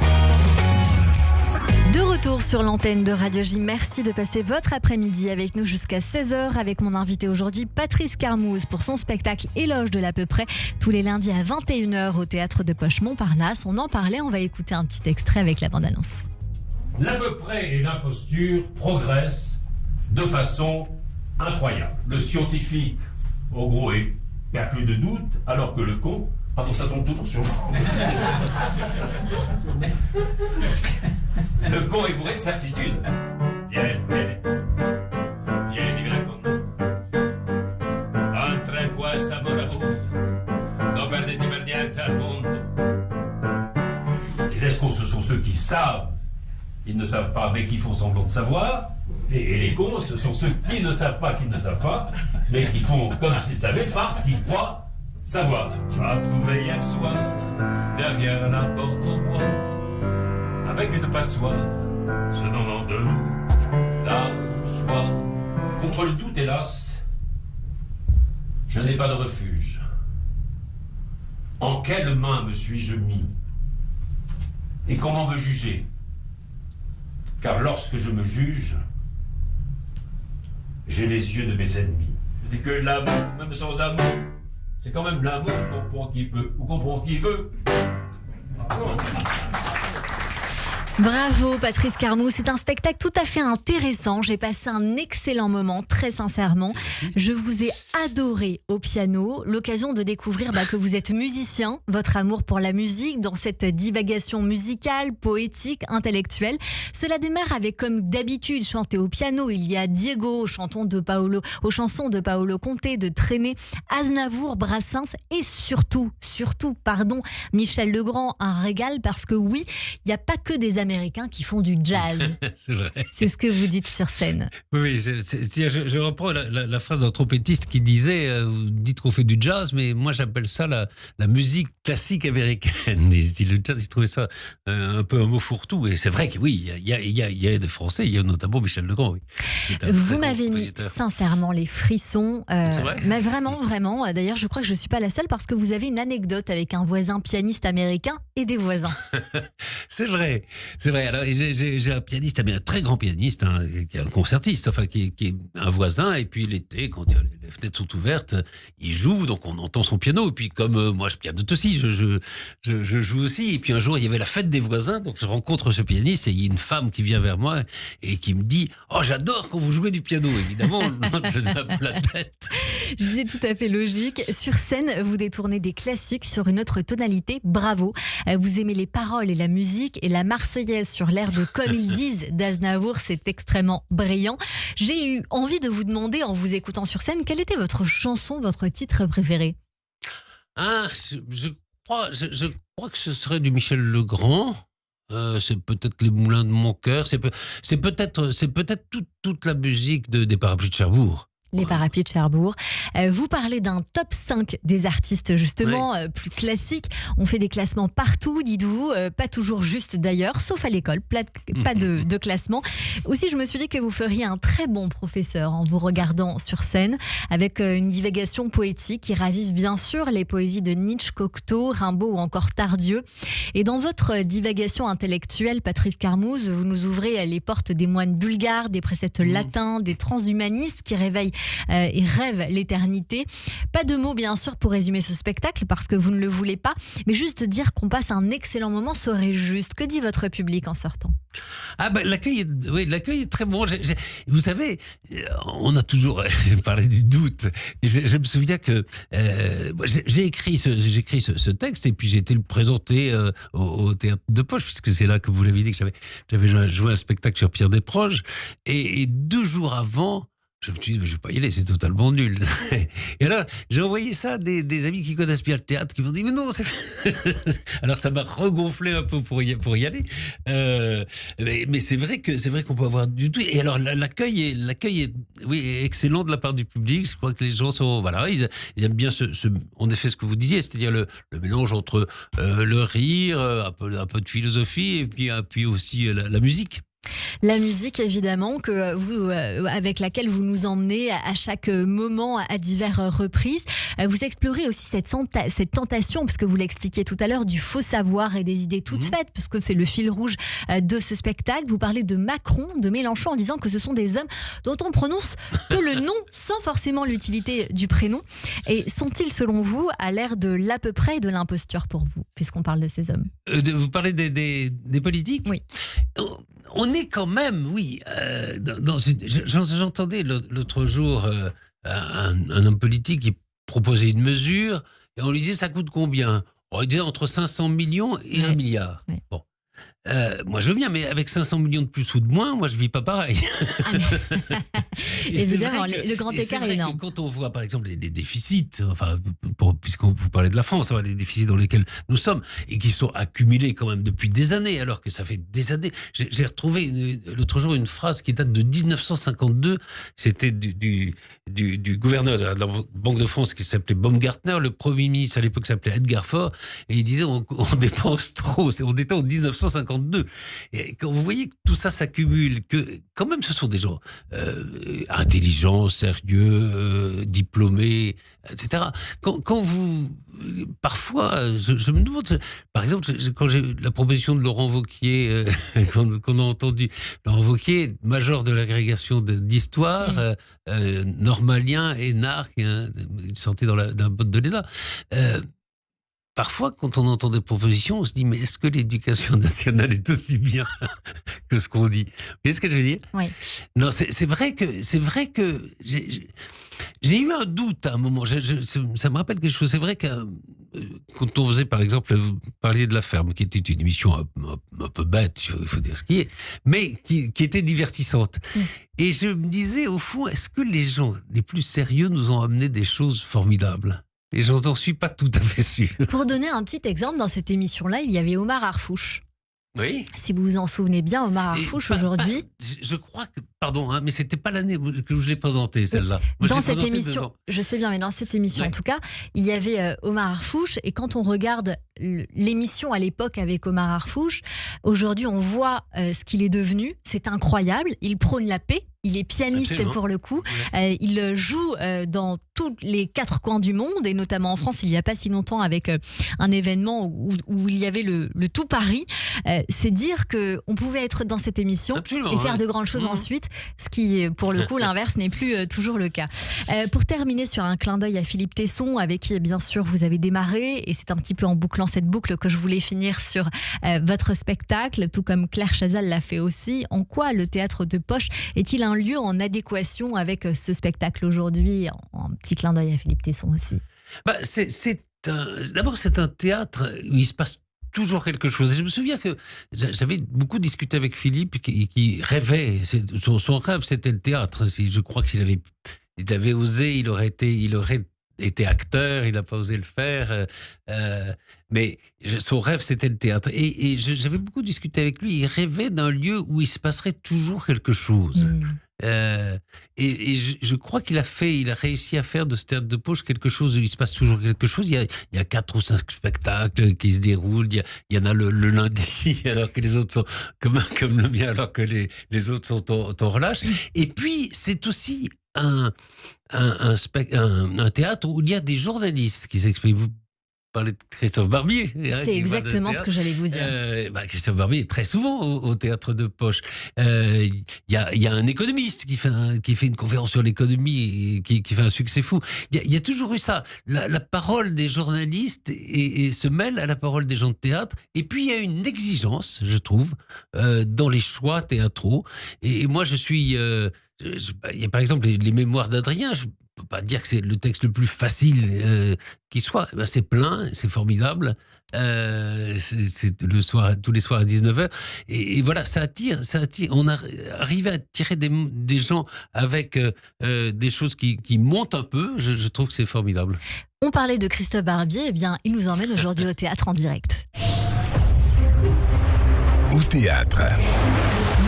Speaker 2: De retour sur l'antenne de Radio J. Merci de passer votre après-midi avec nous jusqu'à 16h avec mon invité aujourd'hui, Patrice Carmouze, pour son spectacle Éloge de l'à peu près, tous les lundis à 21h au Théâtre de Poche Montparnasse. On en parlait, on va écouter un petit extrait avec la bande-annonce.
Speaker 7: L'à peu près et l'imposture progressent de façon incroyable. Le scientifique, en gros, est perclus de doute, alors que le con... Pardon, ça tombe toujours sur moi. Le con est bourré de certitude. Vieni con me. Entra in questa moraviglia. Non perdete per niente al mondo. Les escrocs, ce sont ceux qui savent. Ils ne savent pas, mais qui font semblant de savoir. Et les cons, ce sont ceux qui ne savent pas, mais qui font comme s'ils savaient parce qu'ils croient savoir. Tu as trouvé hier soir, derrière la porte au bois, avec une passoire, se donnant de la joie. Contre le doute, hélas, je n'ai pas de refuge. En quelle main me suis-je mis? Et comment me juger? Car lorsque je me juge, j'ai les yeux de mes ennemis. Je dis que l'amour, même sans amour, c'est quand même l'amour, comprend qui peut ou comprend qui veut.
Speaker 2: Bravo Patrice Carmou, c'est un spectacle tout à fait intéressant. J'ai passé un excellent moment, très sincèrement. Je vous ai adoré au piano, l'occasion de découvrir que vous êtes musicien, votre amour pour la musique, dans cette divagation musicale, poétique, intellectuelle. Cela démarre avec, comme d'habitude, chanter au piano. Il y a Diego, aux chansons de Paolo Conte, de Trenet, Aznavour, Brassens et surtout, Michel Legrand, un régal parce que oui, il n'y a pas que des Américains qui font du jazz.
Speaker 3: C'est vrai.
Speaker 2: C'est ce que vous dites sur scène.
Speaker 3: Oui, je reprends la phrase d'un trompettiste qui disait vous dites qu'on fait du jazz, mais moi j'appelle ça la musique classique américaine. Le jazz, il trouvait ça un peu un mot fourre-tout. Et c'est vrai que oui, il y a des Français, il y a notamment Michel Legrand. Oui,
Speaker 2: vous m'avez mis sincèrement les frissons.
Speaker 3: C'est vrai
Speaker 2: Mais vraiment. D'ailleurs, je crois que je ne suis pas la seule parce que vous avez une anecdote avec un voisin pianiste américain et des voisins.
Speaker 3: C'est vrai. Alors, j'ai un pianiste, un très grand pianiste, qui est un concertiste, qui est un voisin. Et puis l'été, quand les fenêtres sont ouvertes, il joue, donc on entend son piano. Et puis comme moi, je pianote aussi, je joue aussi. Et puis un jour, il y avait la fête des voisins, donc je rencontre ce pianiste et il y a une femme qui vient vers moi et qui me dit « Oh, j'adore quand vous jouez du piano !» Évidemment, je faisais un peu la tête.
Speaker 2: Je disais tout à fait logique. Sur scène, vous détournez des classiques sur une autre tonalité. Bravo. Vous aimez les paroles et la musique et la Marseillaise sur l'air de Comme ils disent d'Aznavour, c'est extrêmement brillant. J'ai eu envie de vous demander, en vous écoutant sur scène, quelle était votre chanson, votre titre préféré ?
Speaker 3: Je crois que ce serait du Michel Legrand. C'est peut-être Les Moulins de mon cœur. C'est peut-être toute la musique des Parapluies de Cherbourg.
Speaker 2: Les Parapluies de Cherbourg. Vous parlez d'un top 5 des artistes, justement, plus classiques. On fait des classements partout, dites-vous. Pas toujours juste d'ailleurs, sauf à l'école. Pas de classement. Aussi, je me suis dit que vous feriez un très bon professeur en vous regardant sur scène, avec une divagation poétique qui ravive bien sûr les poésies de Nietzsche, Cocteau, Rimbaud ou encore Tardieu. Et dans votre divagation intellectuelle, Patrice Carmouze, vous nous ouvrez les portes des moines bulgares, des préceptes latins, des transhumanistes qui réveillent et rêve l'éternité. Pas de mots bien sûr pour résumer ce spectacle parce que vous ne le voulez pas, mais juste dire qu'on passe un excellent moment serait juste. Que dit votre public en sortant ?
Speaker 3: L'accueil est très bon. Vous savez, on a toujours parlé du doute. Et je me souviens que j'ai écrit ce texte et puis j'ai été le présenter au Théâtre de Poche, puisque c'est là que vous l'avez dit que j'avais joué un spectacle sur Pierre Desproges. Et 2 jours avant, je me suis dit, je vais pas y aller, c'est totalement nul. Et alors, j'ai envoyé ça à des amis qui connaissent bien le théâtre, qui m'ont dit, mais non, c'est... Alors, ça m'a regonflé un peu pour y aller. Mais c'est vrai qu'on peut avoir du tout. Et alors, l'accueil est excellent de la part du public. Je crois que les gens sont, ils aiment bien en effet, ce que vous disiez, c'est-à-dire le mélange entre le rire, un peu de philosophie, et puis aussi la musique.
Speaker 2: La musique, évidemment, que vous, avec laquelle vous nous emmenez à chaque moment, à diverses reprises. Vous explorez aussi cette tentation, puisque vous l'expliquiez tout à l'heure, du faux savoir et des idées toutes faites, puisque c'est le fil rouge de ce spectacle. Vous parlez de Macron, de Mélenchon, en disant que ce sont des hommes dont on prononce que le nom, sans forcément l'utilité du prénom. Et sont-ils, selon vous, à l'ère de l'à peu près et de l'imposture pour vous, puisqu'on parle de ces hommes ?
Speaker 3: Vous parlez des politiques ?
Speaker 2: Oui.
Speaker 3: On est quand même, j'entendais l'autre jour un homme politique qui proposait une mesure et on lui disait ça coûte combien ? Il disait entre 500 millions et 1 milliard. Oui. Bon. Moi je veux bien, mais avec 500 millions de plus ou de moins, moi je vis pas pareil.
Speaker 2: Évidemment, le grand écart est énorme.
Speaker 3: Quand on voit par exemple les déficits, puisqu'on vous parlez de la France, les déficits dans lesquels nous sommes et qui sont accumulés quand même depuis des années, alors que ça fait des années. J'ai retrouvé l'autre jour une phrase qui date de 1952. C'était du gouverneur de la Banque de France qui s'appelait Baumgartner, le premier ministre à l'époque s'appelait Edgar Faure, et il disait on dépense trop. On était en 1952. Et quand vous voyez que tout ça s'accumule, que quand même ce sont des gens intelligents, sérieux, diplômés, etc. Quand vous... Parfois, je me demande... Par exemple, quand j'ai la proposition de Laurent Wauquiez, qu'on a entendu, Laurent Wauquiez, major de l'agrégation d'histoire, normalien, énarque, sorti d'un pote de l'ENA, parfois, quand on entend des propositions, on se dit, mais est-ce que l'éducation nationale est aussi bien que ce qu'on dit? Vous voyez ce que je veux dire?
Speaker 2: Oui.
Speaker 3: Non, c'est vrai que j'ai eu un doute à un moment. Ça me rappelle quelque chose. C'est vrai que quand on faisait, par exemple, vous parliez de La Ferme, qui était une émission un peu bête, il faut dire ce qui est, mais qui était divertissante. Et je me disais, au fond, est-ce que les gens les plus sérieux nous ont amené des choses formidables? Et je n'en suis pas tout à fait sûr.
Speaker 2: Pour donner un petit exemple, dans cette émission-là, il y avait Omar Harfouch.
Speaker 3: Oui.
Speaker 2: Si vous vous en souvenez bien, Omar Harfouch, aujourd'hui...
Speaker 3: Je crois que... Pardon, mais c'était pas l'année que je l'ai présentée, celle-là. Moi,
Speaker 2: dans
Speaker 3: je l'ai
Speaker 2: cette
Speaker 3: présentée 2
Speaker 2: émission,
Speaker 3: ans.
Speaker 2: je sais bien, mais dans cette émission, en tout cas, il y avait Omar Harfouch. Et quand on regarde l'émission à l'époque avec Omar Harfouch, aujourd'hui, on voit ce qu'il est devenu. C'est incroyable. Il prône la paix. Il est pianiste.
Speaker 3: Absolument.
Speaker 2: Pour le coup. Il joue dans tous les 4 coins du monde, et notamment en France, il n'y a pas si longtemps, avec un événement où il y avait le tout Paris. C'est dire qu'on pouvait être dans cette émission.
Speaker 3: Absolument,
Speaker 2: et faire de grandes choses ensuite, ce qui, pour le coup, l'inverse n'est plus toujours le cas. Pour terminer sur un clin d'œil à Philippe Tesson, avec qui, bien sûr, vous avez démarré, et c'est un petit peu en bouclant cette boucle que je voulais finir sur votre spectacle, tout comme Claire Chazal l'a fait aussi. En quoi le théâtre de poche est-il un lieu en adéquation avec ce spectacle aujourd'hui? Un petit clin d'œil à Philippe Tesson aussi.
Speaker 3: D'abord, c'est un théâtre où il se passe toujours quelque chose. Et je me souviens que j'avais beaucoup discuté avec Philippe qui rêvait. Son rêve, c'était le théâtre. Je crois qu'il avait osé, il aurait été acteur, il n'a pas osé le faire. Mais son rêve, c'était le théâtre. Et j'avais beaucoup discuté avec lui. Il rêvait d'un lieu où il se passerait toujours quelque chose. Et je crois qu'il a réussi à faire de ce théâtre de poche quelque chose où il se passe toujours quelque chose. Il y a 4 ou 5 spectacles qui se déroulent. Il y en a le lundi, alors que les autres sont comme le mien, alors que les autres sont en relâche. Et puis, c'est aussi un théâtre où il y a des journalistes qui s'expriment. Vous parlez de Christophe Barbier.
Speaker 2: C'est exactement ce que j'allais vous dire.
Speaker 3: Christophe Barbier est très souvent au théâtre de poche. Il y a un économiste qui fait une conférence sur l'économie et qui fait un succès fou. Il y a toujours eu ça. La parole des journalistes et se mêle à la parole des gens de théâtre. Et puis il y a une exigence, je trouve, dans les choix théâtraux. Et moi, je suis... il y a par exemple les mémoires d'Adrien. Je ne peux pas dire que c'est le texte le plus facile qui soit. C'est plein, c'est formidable. C'est tous les soirs à 19h. Et voilà, ça attire. On a arrivé à attirer des gens avec des choses qui montent un peu. Je trouve que c'est formidable.
Speaker 2: On parlait de Christophe Barbier. Eh bien, il nous emmène aujourd'hui au théâtre en direct.
Speaker 1: Au théâtre.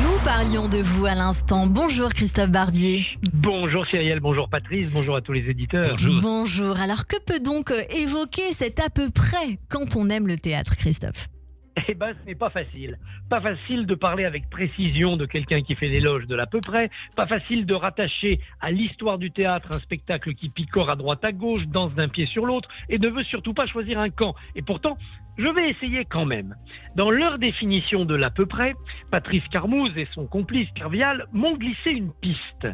Speaker 2: Nous parlions de vous à l'instant. Bonjour Christophe Barbier.
Speaker 8: Bonjour Cyrielle, bonjour Patrice, bonjour à tous les éditeurs.
Speaker 2: Bonjour. Alors que peut donc évoquer cet à peu près quand on aime le théâtre, Christophe?
Speaker 8: Eh ben, ce n'est pas facile. Pas facile de parler avec précision de quelqu'un qui fait l'éloge de l'à peu près. Pas facile de rattacher à l'histoire du théâtre un spectacle qui picore à droite à gauche, danse d'un pied sur l'autre et ne veut surtout pas choisir un camp. Et pourtant, je vais essayer quand même. Dans leur définition de l'à peu près, Patrice Carmouze et son complice Kervial m'ont glissé une piste.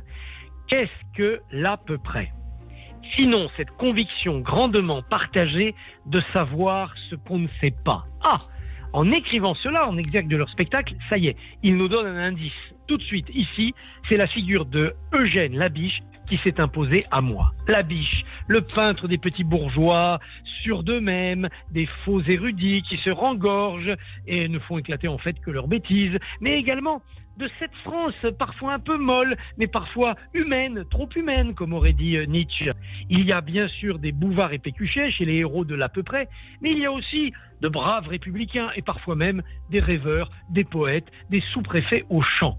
Speaker 8: Qu'est-ce que l'à peu près ? Sinon, cette conviction grandement partagée de savoir ce qu'on ne sait pas. En écrivant cela en exergue de leur spectacle, ça y est, ils nous donnent un indice. Tout de suite, ici, c'est la figure de Eugène Labiche qui s'est imposée à moi. Labiche, le peintre des petits bourgeois, sûrs d'eux-mêmes, des faux érudits qui se rengorgent et ne font éclater en fait que leurs bêtises, mais également de cette France parfois un peu molle, mais parfois humaine, trop humaine, comme aurait dit Nietzsche. Il y a bien sûr des Bouvard et Pécuchet chez les héros de l'à peu près, mais il y a aussi de braves républicains et parfois même des rêveurs, des poètes, des sous-préfets au chant.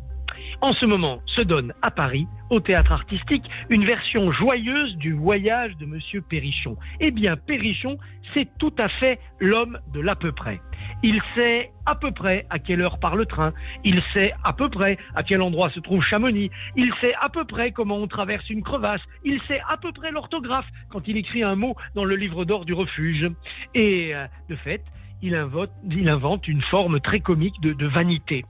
Speaker 8: En ce moment se donne à Paris, au théâtre artistique, une version joyeuse du voyage de Monsieur Perrichon. Eh bien, Perrichon, c'est tout à fait l'homme de l'à peu près. Il sait à peu près à quelle heure part le train, il sait à peu près à quel endroit se trouve Chamonix, il sait à peu près comment on traverse une crevasse, il sait à peu près l'orthographe quand il écrit un mot dans le livre d'or du refuge. Et de fait, il invente une forme très comique de vanité.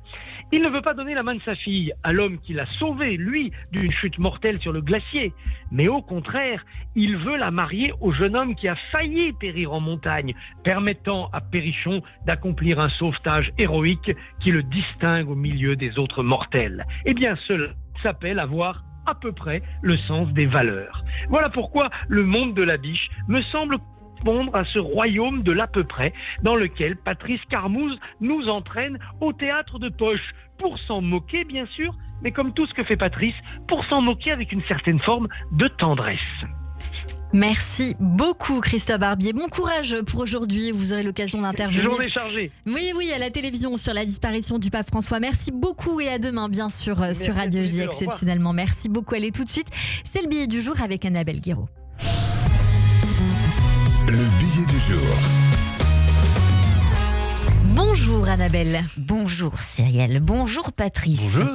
Speaker 8: Il ne veut pas donner la main de sa fille à l'homme qui l'a sauvé, lui, d'une chute mortelle sur le glacier. Mais au contraire, il veut la marier au jeune homme qui a failli périr en montagne, permettant à Perrichon d'accomplir un sauvetage héroïque qui le distingue au milieu des autres mortels. Eh bien, cela s'appelle avoir à peu près le sens des valeurs. Voilà pourquoi le monde de la biche me semble correspondre à ce royaume de l'à peu près dans lequel Patrice Carmouze nous entraîne au théâtre de poche, pour s'en moquer bien sûr, mais comme tout ce que fait Patrice, pour s'en moquer avec une certaine forme de tendresse.
Speaker 2: Merci beaucoup Christophe Barbier. Bon courage pour aujourd'hui. Vous aurez l'occasion d'intervenir.
Speaker 8: Journée chargée.
Speaker 2: Oui, à la télévision sur la disparition du pape François. Merci beaucoup et à demain bien sûr sur Radio J exceptionnellement. Merci beaucoup. Allez tout de suite, c'est le billet du jour avec Annabelle Guiraud.
Speaker 1: Le billet du jour.
Speaker 2: Bonjour Annabelle.
Speaker 9: Bonjour Cyrielle, bonjour Patrice.
Speaker 3: Bonjour.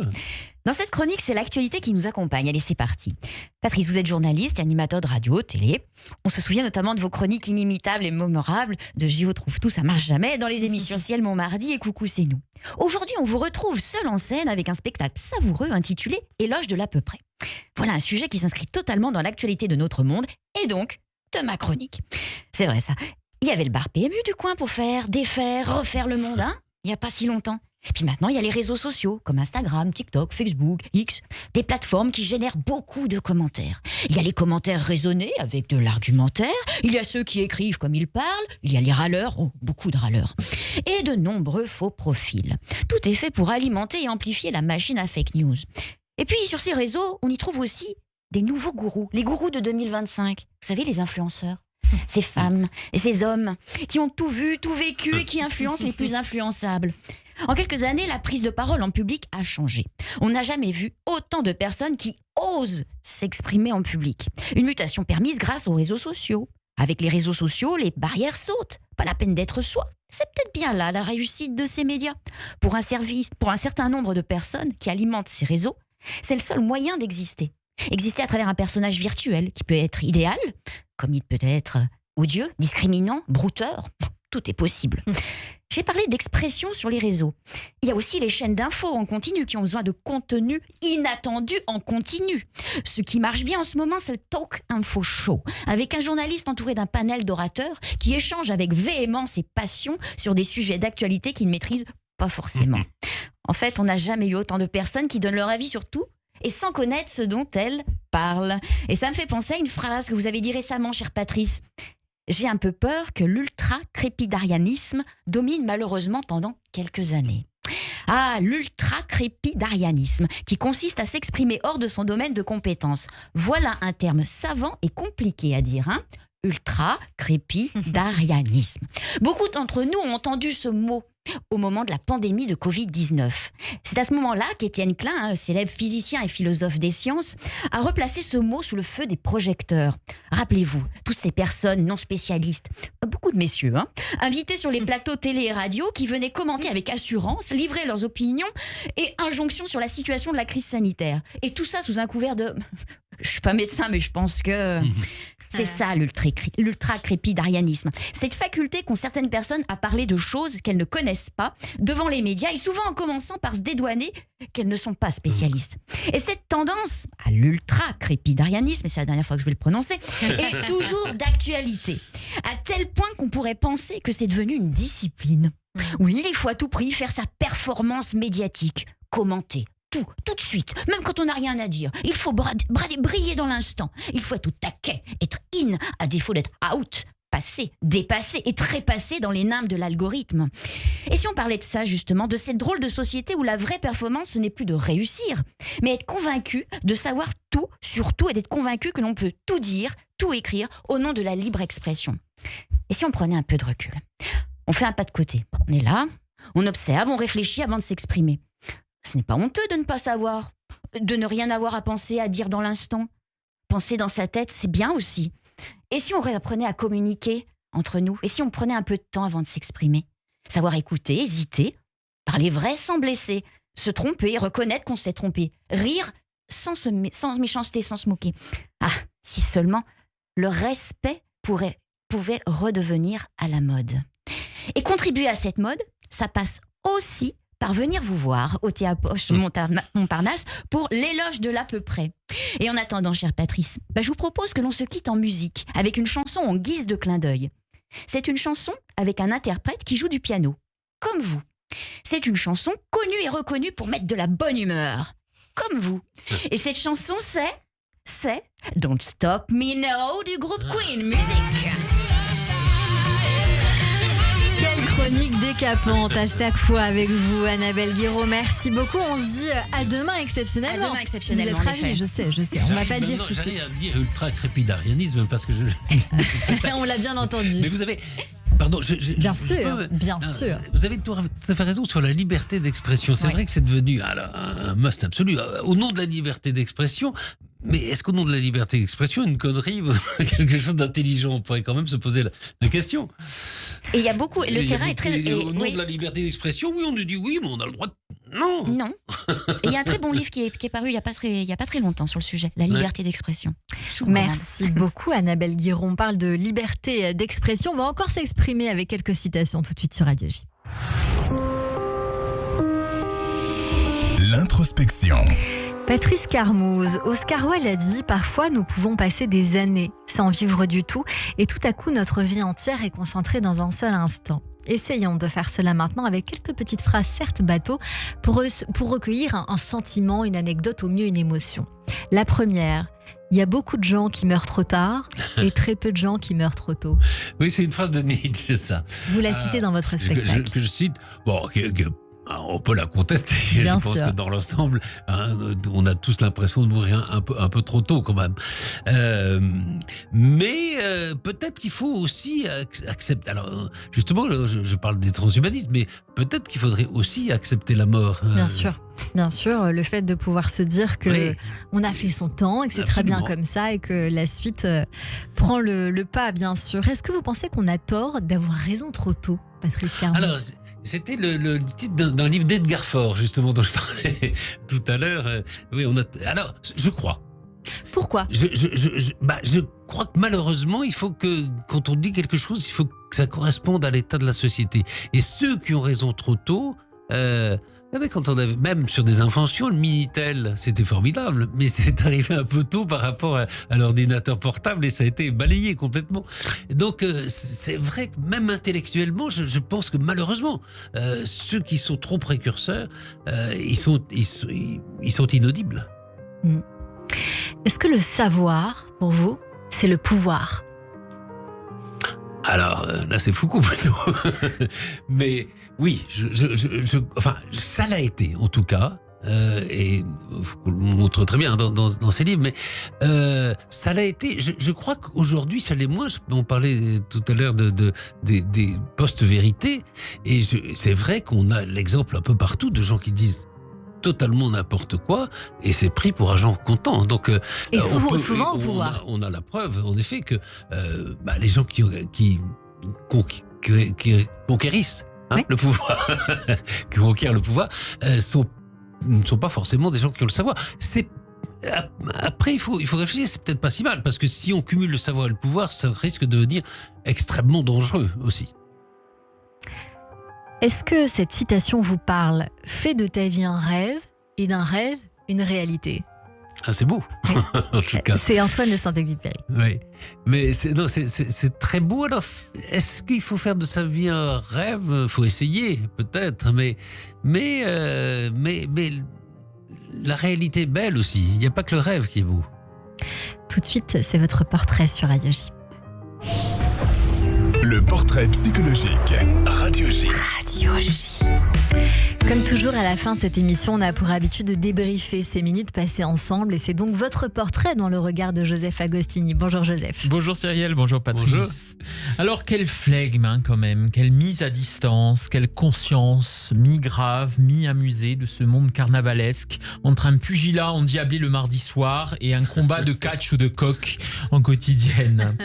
Speaker 9: Dans cette chronique, c'est l'actualité qui nous accompagne. Allez, c'est parti. Patrice, vous êtes journaliste et animateur de radio, télé. On se souvient notamment de vos chroniques inimitables et mémorables de JO trouve tout, ça marche jamais, dans les émissions Ciel mon mardi et Coucou c'est nous. Aujourd'hui, on vous retrouve seul en scène avec un spectacle savoureux intitulé Éloge de l'à peu près. Voilà un sujet qui s'inscrit totalement dans l'actualité de notre monde et donc de ma chronique. C'est vrai ça. Il y avait le bar PMU du coin pour faire, défaire, refaire le monde, hein, il n'y a pas si longtemps. Et puis maintenant, il y a les réseaux sociaux comme Instagram, TikTok, Facebook, X, des plateformes qui génèrent beaucoup de commentaires. Il y a les commentaires raisonnés avec de l'argumentaire, il y a ceux qui écrivent comme ils parlent, il y a les râleurs, beaucoup de râleurs, et de nombreux faux profils. Tout est fait pour alimenter et amplifier la machine à fake news. Et puis sur ces réseaux, on y trouve aussi des nouveaux gourous, les gourous de 2025. Vous savez, les influenceurs. Ces femmes et ces hommes qui ont tout vu, tout vécu et qui influencent les plus influençables. En quelques années, la prise de parole en public a changé. On n'a jamais vu autant de personnes qui osent s'exprimer en public. Une mutation permise grâce aux réseaux sociaux. Avec les réseaux sociaux, les barrières sautent. Pas la peine d'être soi. C'est peut-être bien là la réussite de ces médias. Pour un certain nombre de personnes qui alimentent ces réseaux, c'est le seul moyen d'exister. Exister à travers un personnage virtuel qui peut être idéal, comme il peut être odieux, discriminant, brouteur. Tout est possible. J'ai parlé d'expression sur les réseaux. Il y a aussi les chaînes d'infos en continu qui ont besoin de contenu inattendu en continu. Ce qui marche bien en ce moment, c'est le Talk Info Show, avec un journaliste entouré d'un panel d'orateurs qui échangent avec véhémence et passion sur des sujets d'actualité qu'ils ne maîtrisent pas forcément. En fait, on n'a jamais eu autant de personnes qui donnent leur avis sur tout et sans connaître ce dont elles parlent. Et ça me fait penser à une phrase que vous avez dit récemment, cher Patrice. J'ai un peu peur que l'ultra-crépidarianisme domine malheureusement pendant quelques années. Ah, l'ultra-crépidarianisme, qui consiste à s'exprimer hors de son domaine de compétence. Voilà un terme savant et compliqué à dire, hein ? Ultra-crépidarianisme. Beaucoup d'entre nous ont entendu ce mot au moment de la pandémie de Covid-19. C'est à ce moment-là qu'Étienne Klein, célèbre physicien et philosophe des sciences, a replacé ce mot sous le feu des projecteurs. Rappelez-vous, toutes ces personnes non spécialistes, beaucoup de messieurs, invités sur les plateaux télé et radio, qui venaient commenter avec assurance, livrer leurs opinions et injonctions sur la situation de la crise sanitaire. Et tout ça sous un couvert de... Je suis pas médecin, mais je pense que c'est ça l'ultra-crépidarianisme. Cette faculté qu'ont certaines personnes à parler de choses qu'elles ne connaissent pas devant les médias et souvent en commençant par se dédouaner qu'elles ne sont pas spécialistes. Et cette tendance à l'ultra-crépidarianisme, et c'est la dernière fois que je vais le prononcer, est toujours d'actualité. À tel point qu'on pourrait penser que c'est devenu une discipline. Oui, il faut à tout prix faire sa performance médiatique, commenter. Tout de suite, même quand on n'a rien à dire. Il faut briller dans l'instant. Il faut être au taquet, être in, à défaut d'être out, passé, dépassé et trépassé dans les nimbes de l'algorithme. Et si on parlait de ça justement, de cette drôle de société où la vraie performance, ce n'est plus de réussir, mais être convaincu de savoir tout sur tout et d'être convaincu que l'on peut tout dire, tout écrire au nom de la libre expression. Et si on prenait un peu de recul, on fait un pas de côté. On est là, on observe, on réfléchit avant de s'exprimer. Ce n'est pas honteux de ne pas savoir, de ne rien avoir à penser, à dire dans l'instant. Penser dans sa tête, c'est bien aussi. Et si on réapprenait à communiquer entre nous ? Et si on prenait un peu de temps avant de s'exprimer ? Savoir écouter, hésiter, parler vrai sans blesser, se tromper, reconnaître qu'on s'est trompé, rire sans méchanceté, sans se moquer. Ah, si seulement le respect pouvait redevenir à la mode. Et contribuer à cette mode, ça passe aussi par venir vous voir au Théâtre Poche Montparnasse pour l'éloge de l'à peu près. Et en attendant, cher Patrice, je vous propose que l'on se quitte en musique avec une chanson en guise de clin d'œil. C'est une chanson avec un interprète qui joue du piano, comme vous. C'est une chanson connue et reconnue pour mettre de la bonne humeur, comme vous. Et cette chanson, c'est Don't Stop Me Now du groupe Queen. Musique.
Speaker 2: Quelle chronique décapante à chaque fois avec vous, Annabelle Guiraud. Merci beaucoup. On se dit à demain exceptionnellement.
Speaker 9: À demain exceptionnellement.
Speaker 2: Vous êtes ravis, je sais. On va pas dire tout de suite.
Speaker 3: J'allais à dire ultra crépidarianisme parce que
Speaker 2: On l'a bien entendu.
Speaker 3: Mais vous avez. Pardon,
Speaker 2: bien sûr.
Speaker 3: Vous avez tout à fait raison sur la liberté d'expression. C'est vrai que c'est devenu un must absolu. Au nom de la liberté d'expression, mais est-ce qu'au nom de la liberté d'expression, une connerie, quelque chose d'intelligent, on pourrait quand même se poser la question.
Speaker 9: Et il y a beaucoup. Le terrain est très.
Speaker 3: Au nom de la liberté d'expression, oui, on nous dit oui, mais on a le droit de. Non.
Speaker 9: Et il y a un très bon livre qui est paru il y a pas très longtemps sur le sujet, la liberté d'expression.
Speaker 2: Merci beaucoup, Annabelle Guiraud. On parle de liberté d'expression. On va encore s'exprimer avec quelques citations tout de suite sur Radio J.
Speaker 1: L'introspection.
Speaker 2: Patrice Carmouze, Oscar Wilde a dit « Parfois, nous pouvons passer des années sans vivre du tout et tout à coup, notre vie entière est concentrée dans un seul instant. » Essayons de faire cela maintenant avec quelques petites phrases certes bateau pour recueillir un sentiment, une anecdote, au mieux une émotion. La première, il y a beaucoup de gens qui meurent trop tard et très peu de gens qui meurent trop tôt.
Speaker 3: Oui, c'est une phrase de Nietzsche, ça.
Speaker 2: Vous la citez dans votre spectacle.
Speaker 3: Que je cite, on peut la contester.
Speaker 2: Bien
Speaker 3: je pense
Speaker 2: sûr.
Speaker 3: que dans l'ensemble, on a tous l'impression de mourir un peu trop tôt quand même. Mais peut-être qu'il faut aussi accepter. Alors justement, je parle des transhumanistes, mais peut-être qu'il faudrait aussi accepter la mort.
Speaker 2: Bien sûr, le fait de pouvoir se dire que on a fait son temps et que c'est très bien comme ça et que la suite prend le pas, bien sûr. Est-ce que vous pensez qu'on a tort d'avoir raison trop tôt, Patrice Carmouze?
Speaker 3: Alors, c'était le titre d'un livre d'Edgar Faure, justement, dont je parlais tout à l'heure. Oui, alors, je crois.
Speaker 2: Pourquoi?
Speaker 3: Je crois que malheureusement, il faut que, quand on dit quelque chose, il faut que ça corresponde à l'état de la société. Et ceux qui ont raison trop tôt, quand on avait, même sur des inventions, le Minitel, c'était formidable, mais c'est arrivé un peu tôt par rapport à l'ordinateur portable et ça a été balayé complètement. Donc, c'est vrai que même intellectuellement, je pense que malheureusement, ceux qui sont trop précurseurs, ils sont inaudibles.
Speaker 2: Est-ce que le savoir, pour vous, c'est le pouvoir?
Speaker 3: Alors là, c'est Foucault plutôt. Mais oui, enfin, ça l'a été en tout cas. Et Foucault le montre très bien dans ses livres. Mais ça l'a été. Je crois qu'aujourd'hui, ça l'est moins. On parlait tout à l'heure des post-vérités. Et c'est vrai qu'on a l'exemple un peu partout de gens qui disent totalement n'importe quoi et c'est pris pour argent comptant. Donc,
Speaker 2: et souvent au pouvoir.
Speaker 3: On a la preuve, en effet, que les gens qui conquérissent le pouvoir, qui conquièrent le pouvoir, ne sont pas forcément des gens qui ont le savoir. Après, il faut réfléchir, c'est peut-être pas si mal, parce que si on cumule le savoir et le pouvoir, ça risque de devenir extrêmement dangereux aussi.
Speaker 2: Est-ce que cette citation vous parle? Fais de ta vie un rêve et d'un rêve une réalité.
Speaker 3: Ah, c'est beau, en tout cas.
Speaker 2: C'est Antoine de Saint-Exupéry.
Speaker 3: Oui, mais c'est très beau. Alors, est-ce qu'il faut faire de sa vie un rêve? Il faut essayer, peut-être, mais la réalité est belle aussi. Il n'y a pas que le rêve qui est beau.
Speaker 2: Tout de suite, c'est votre portrait sur Radio J.
Speaker 1: Le portrait psychologique. Radio J.
Speaker 2: Radio J. Comme toujours, à la fin de cette émission, on a pour habitude de débriefer ces minutes passées ensemble. Et c'est donc votre portrait dans le regard de Joseph Agostini. Bonjour Joseph.
Speaker 10: Bonjour Cyrielle, bonjour Patrice.
Speaker 3: Bonjour.
Speaker 10: Alors quel flegme quand même, quelle mise à distance, quelle conscience mi-grave, mi-amusée de ce monde carnavalesque entre un pugilat endiablé le mardi soir et un combat de catch ou de coq en quotidienne.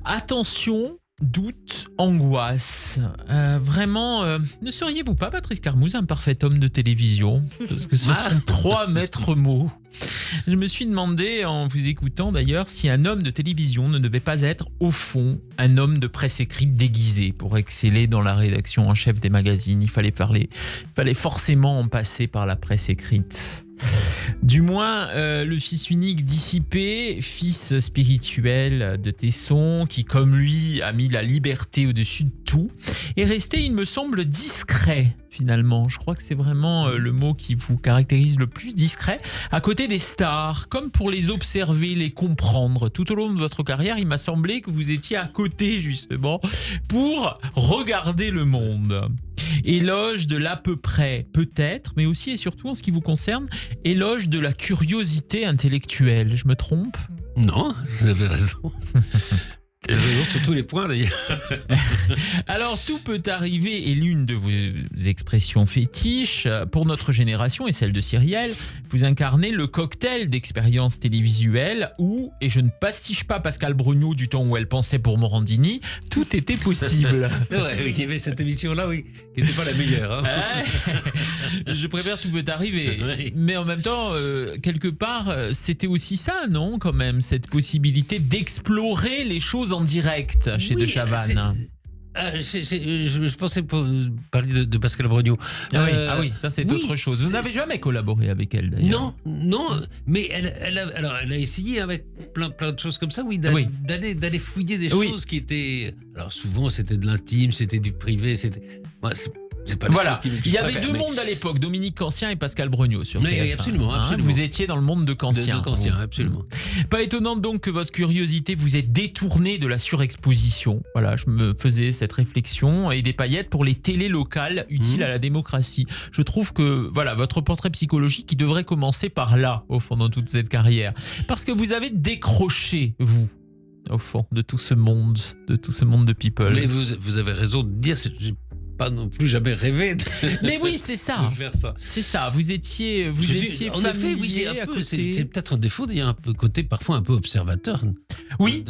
Speaker 10: Attention, doute, angoisse. Vraiment, ne seriez-vous pas, Patrice Carmouze, un parfait homme de télévision ? Parce que ce sont 3 maîtres mots. Je me suis demandé, en vous écoutant d'ailleurs, si un homme de télévision ne devait pas être, au fond, un homme de presse écrite déguisé pour exceller dans la rédaction en chef des magazines. Il fallait forcément en passer par la presse écrite. Du moins, le fils unique dissipé, fils spirituel de Tesson, qui comme lui a mis la liberté au-dessus de tout, est resté, il me semble, discret finalement. Je crois que c'est vraiment le mot qui vous caractérise le plus, discret, à côté des stars, comme pour les observer, les comprendre. Tout au long de votre carrière, il m'a semblé que vous étiez à côté justement pour regarder le monde. Éloge de l'à peu près, peut-être, mais aussi et surtout en ce qui vous concerne, éloge de la curiosité intellectuelle. Je me trompe ?
Speaker 3: Non, vous avez raison. Vous avez raison sur tous les points d'ailleurs.
Speaker 10: Alors, tout peut arriver est l'une de vos expressions fétiches. Pour notre génération et celle de Cyrielle, vous incarnez le cocktail d'expériences télévisuelles où, et je ne pastiche pas Pascal Brognaud du temps où elle pensait pour Morandini, tout était possible.
Speaker 3: Ouais, oui, il y avait cette émission-là, oui, qui n'était pas la meilleure. Hein.
Speaker 10: Je préfère tout peut arriver.
Speaker 3: Oui.
Speaker 10: Mais en même temps, quelque part, c'était aussi ça, non, quand même, cette possibilité d'explorer les choses en direct chez De Chavannes.
Speaker 3: Je pensais parler de Pascal Brognaud.
Speaker 10: Ah oui, ça c'est autre chose. Vous n'avez jamais collaboré avec elle d'ailleurs.
Speaker 3: Non, mais elle a essayé avec plein de choses comme ça, d'aller fouiller des choses qui étaient. Alors souvent c'était de l'intime, c'était du privé, c'était. C'est pas
Speaker 10: voilà, il y avait deux mondes à l'époque, Dominique Cancien et Pascal Brognaud sur TF1.
Speaker 3: Oui, absolument.
Speaker 10: Vous étiez dans le monde de Cancien.
Speaker 3: De Cancien, absolument.
Speaker 10: Pas étonnant donc que votre curiosité vous ait détourné de la surexposition. Voilà, je me faisais cette réflexion et des paillettes pour les télés locales utiles à la démocratie. Je trouve que voilà, votre portrait psychologique, il devrait commencer par là, au fond, dans toute cette carrière. Parce que vous avez décroché, vous, au fond, de tout ce monde de people.
Speaker 3: Mais vous avez raison de dire, pas non plus jamais rêvé
Speaker 10: mais oui, c'est ça.
Speaker 3: De faire ça.
Speaker 10: C'est ça. Vous étiez
Speaker 3: en effet, oui, j'ai un peu. C'est peut-être un défaut d'ailleurs, un peu côté parfois un peu observateur.
Speaker 10: Oui,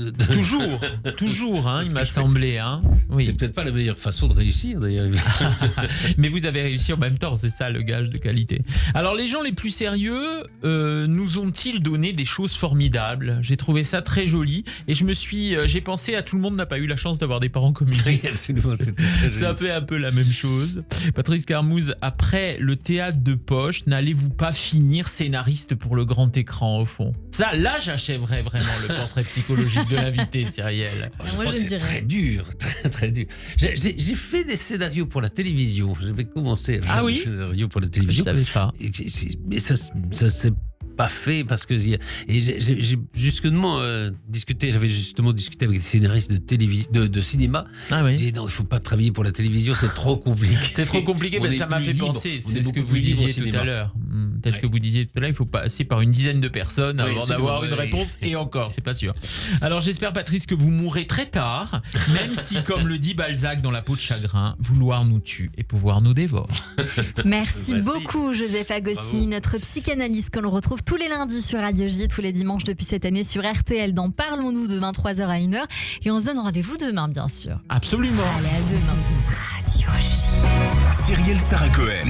Speaker 10: toujours. Hein, il m'a semblé. Hein. Oui.
Speaker 3: C'est peut-être pas la meilleure façon de réussir d'ailleurs.
Speaker 10: Mais vous avez réussi en même temps, c'est ça le gage de qualité. Alors les gens les plus sérieux nous ont-ils donné des choses formidables ? J'ai trouvé ça très joli et j'ai pensé à Tout le monde n'a pas eu la chance d'avoir des parents communistes.
Speaker 3: Absolument,
Speaker 10: ça fait un peu la même chose. Patrice Carmouze, après le théâtre de poche, n'allez-vous pas finir scénariste pour le grand écran au fond ? Ça, là, j'achèverais vraiment le portrait psychologique de l'invité, Cyrielle.
Speaker 3: Je crois que c'est très dur, très dur. J'ai fait des scénarios pour la télévision. J'avais commencé à faire des scénarios pour la télévision.
Speaker 10: Je savais ça.
Speaker 3: Mais ça s'est pas fait parce que j'ai justement discuté. J'avais justement discuté avec des scénaristes de cinéma.
Speaker 10: Ah oui.
Speaker 3: J'ai dit non, il faut pas travailler pour la télévision, c'est trop compliqué.
Speaker 10: C'est trop compliqué, mais ça m'a fait penser. C'est ce que vous disiez tout à l'heure. Peut-être que vous disiez tout à l'heure, il faut passer par une dizaine de personnes avant d'avoir une réponse. Et encore, c'est pas sûr. Alors j'espère, Patrice, que vous mourrez très tard, même si, comme le dit Balzac dans La peau de chagrin, vouloir nous tue et pouvoir nous dévore.
Speaker 2: Merci beaucoup, Joseph Agostini, notre psychanalyste que l'on retrouve tous les lundis sur Radio J, tous les dimanches depuis cette année sur RTL dans Parlons-nous de 23h à 1h. Et on se donne rendez-vous demain, bien sûr.
Speaker 10: Absolument.
Speaker 2: Allez, à demain. Radio J.
Speaker 1: Cyrielle Sarah Cohen.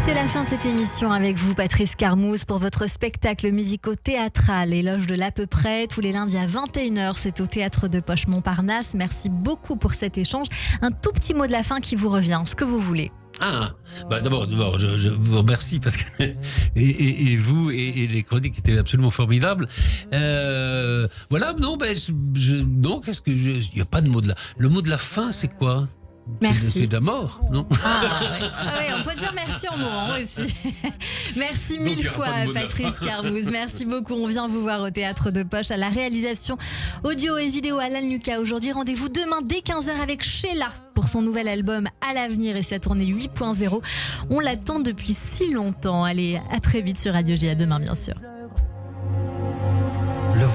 Speaker 2: C'est la fin de cette émission avec vous, Patrice Carmouze, pour votre spectacle musico-théâtral Éloge de l'à peu près, tous les lundis à 21h. C'est au Théâtre de Poche Montparnasse. Merci beaucoup pour cet échange. Un tout petit mot de la fin qui vous revient, ce que vous voulez.
Speaker 3: D'abord, je vous remercie parce que et vous et les chroniques étaient absolument formidables. Voilà, non, qu'est-ce que il n'y a pas de mot de la. Le mot de la fin, c'est quoi ?
Speaker 2: Merci.
Speaker 3: C'est de la mort, non ?
Speaker 2: On peut dire merci en mourant aussi. Merci mille fois, Patrice Carmouze. Merci beaucoup. On vient vous voir au Théâtre de Poche, à la réalisation audio et vidéo Alan Lucas. Aujourd'hui, rendez-vous demain dès 15h avec Sheila pour son nouvel album À l'avenir et sa tournée 8.0. On l'attend depuis si longtemps. Allez, à très vite sur Radio J. À demain, bien sûr.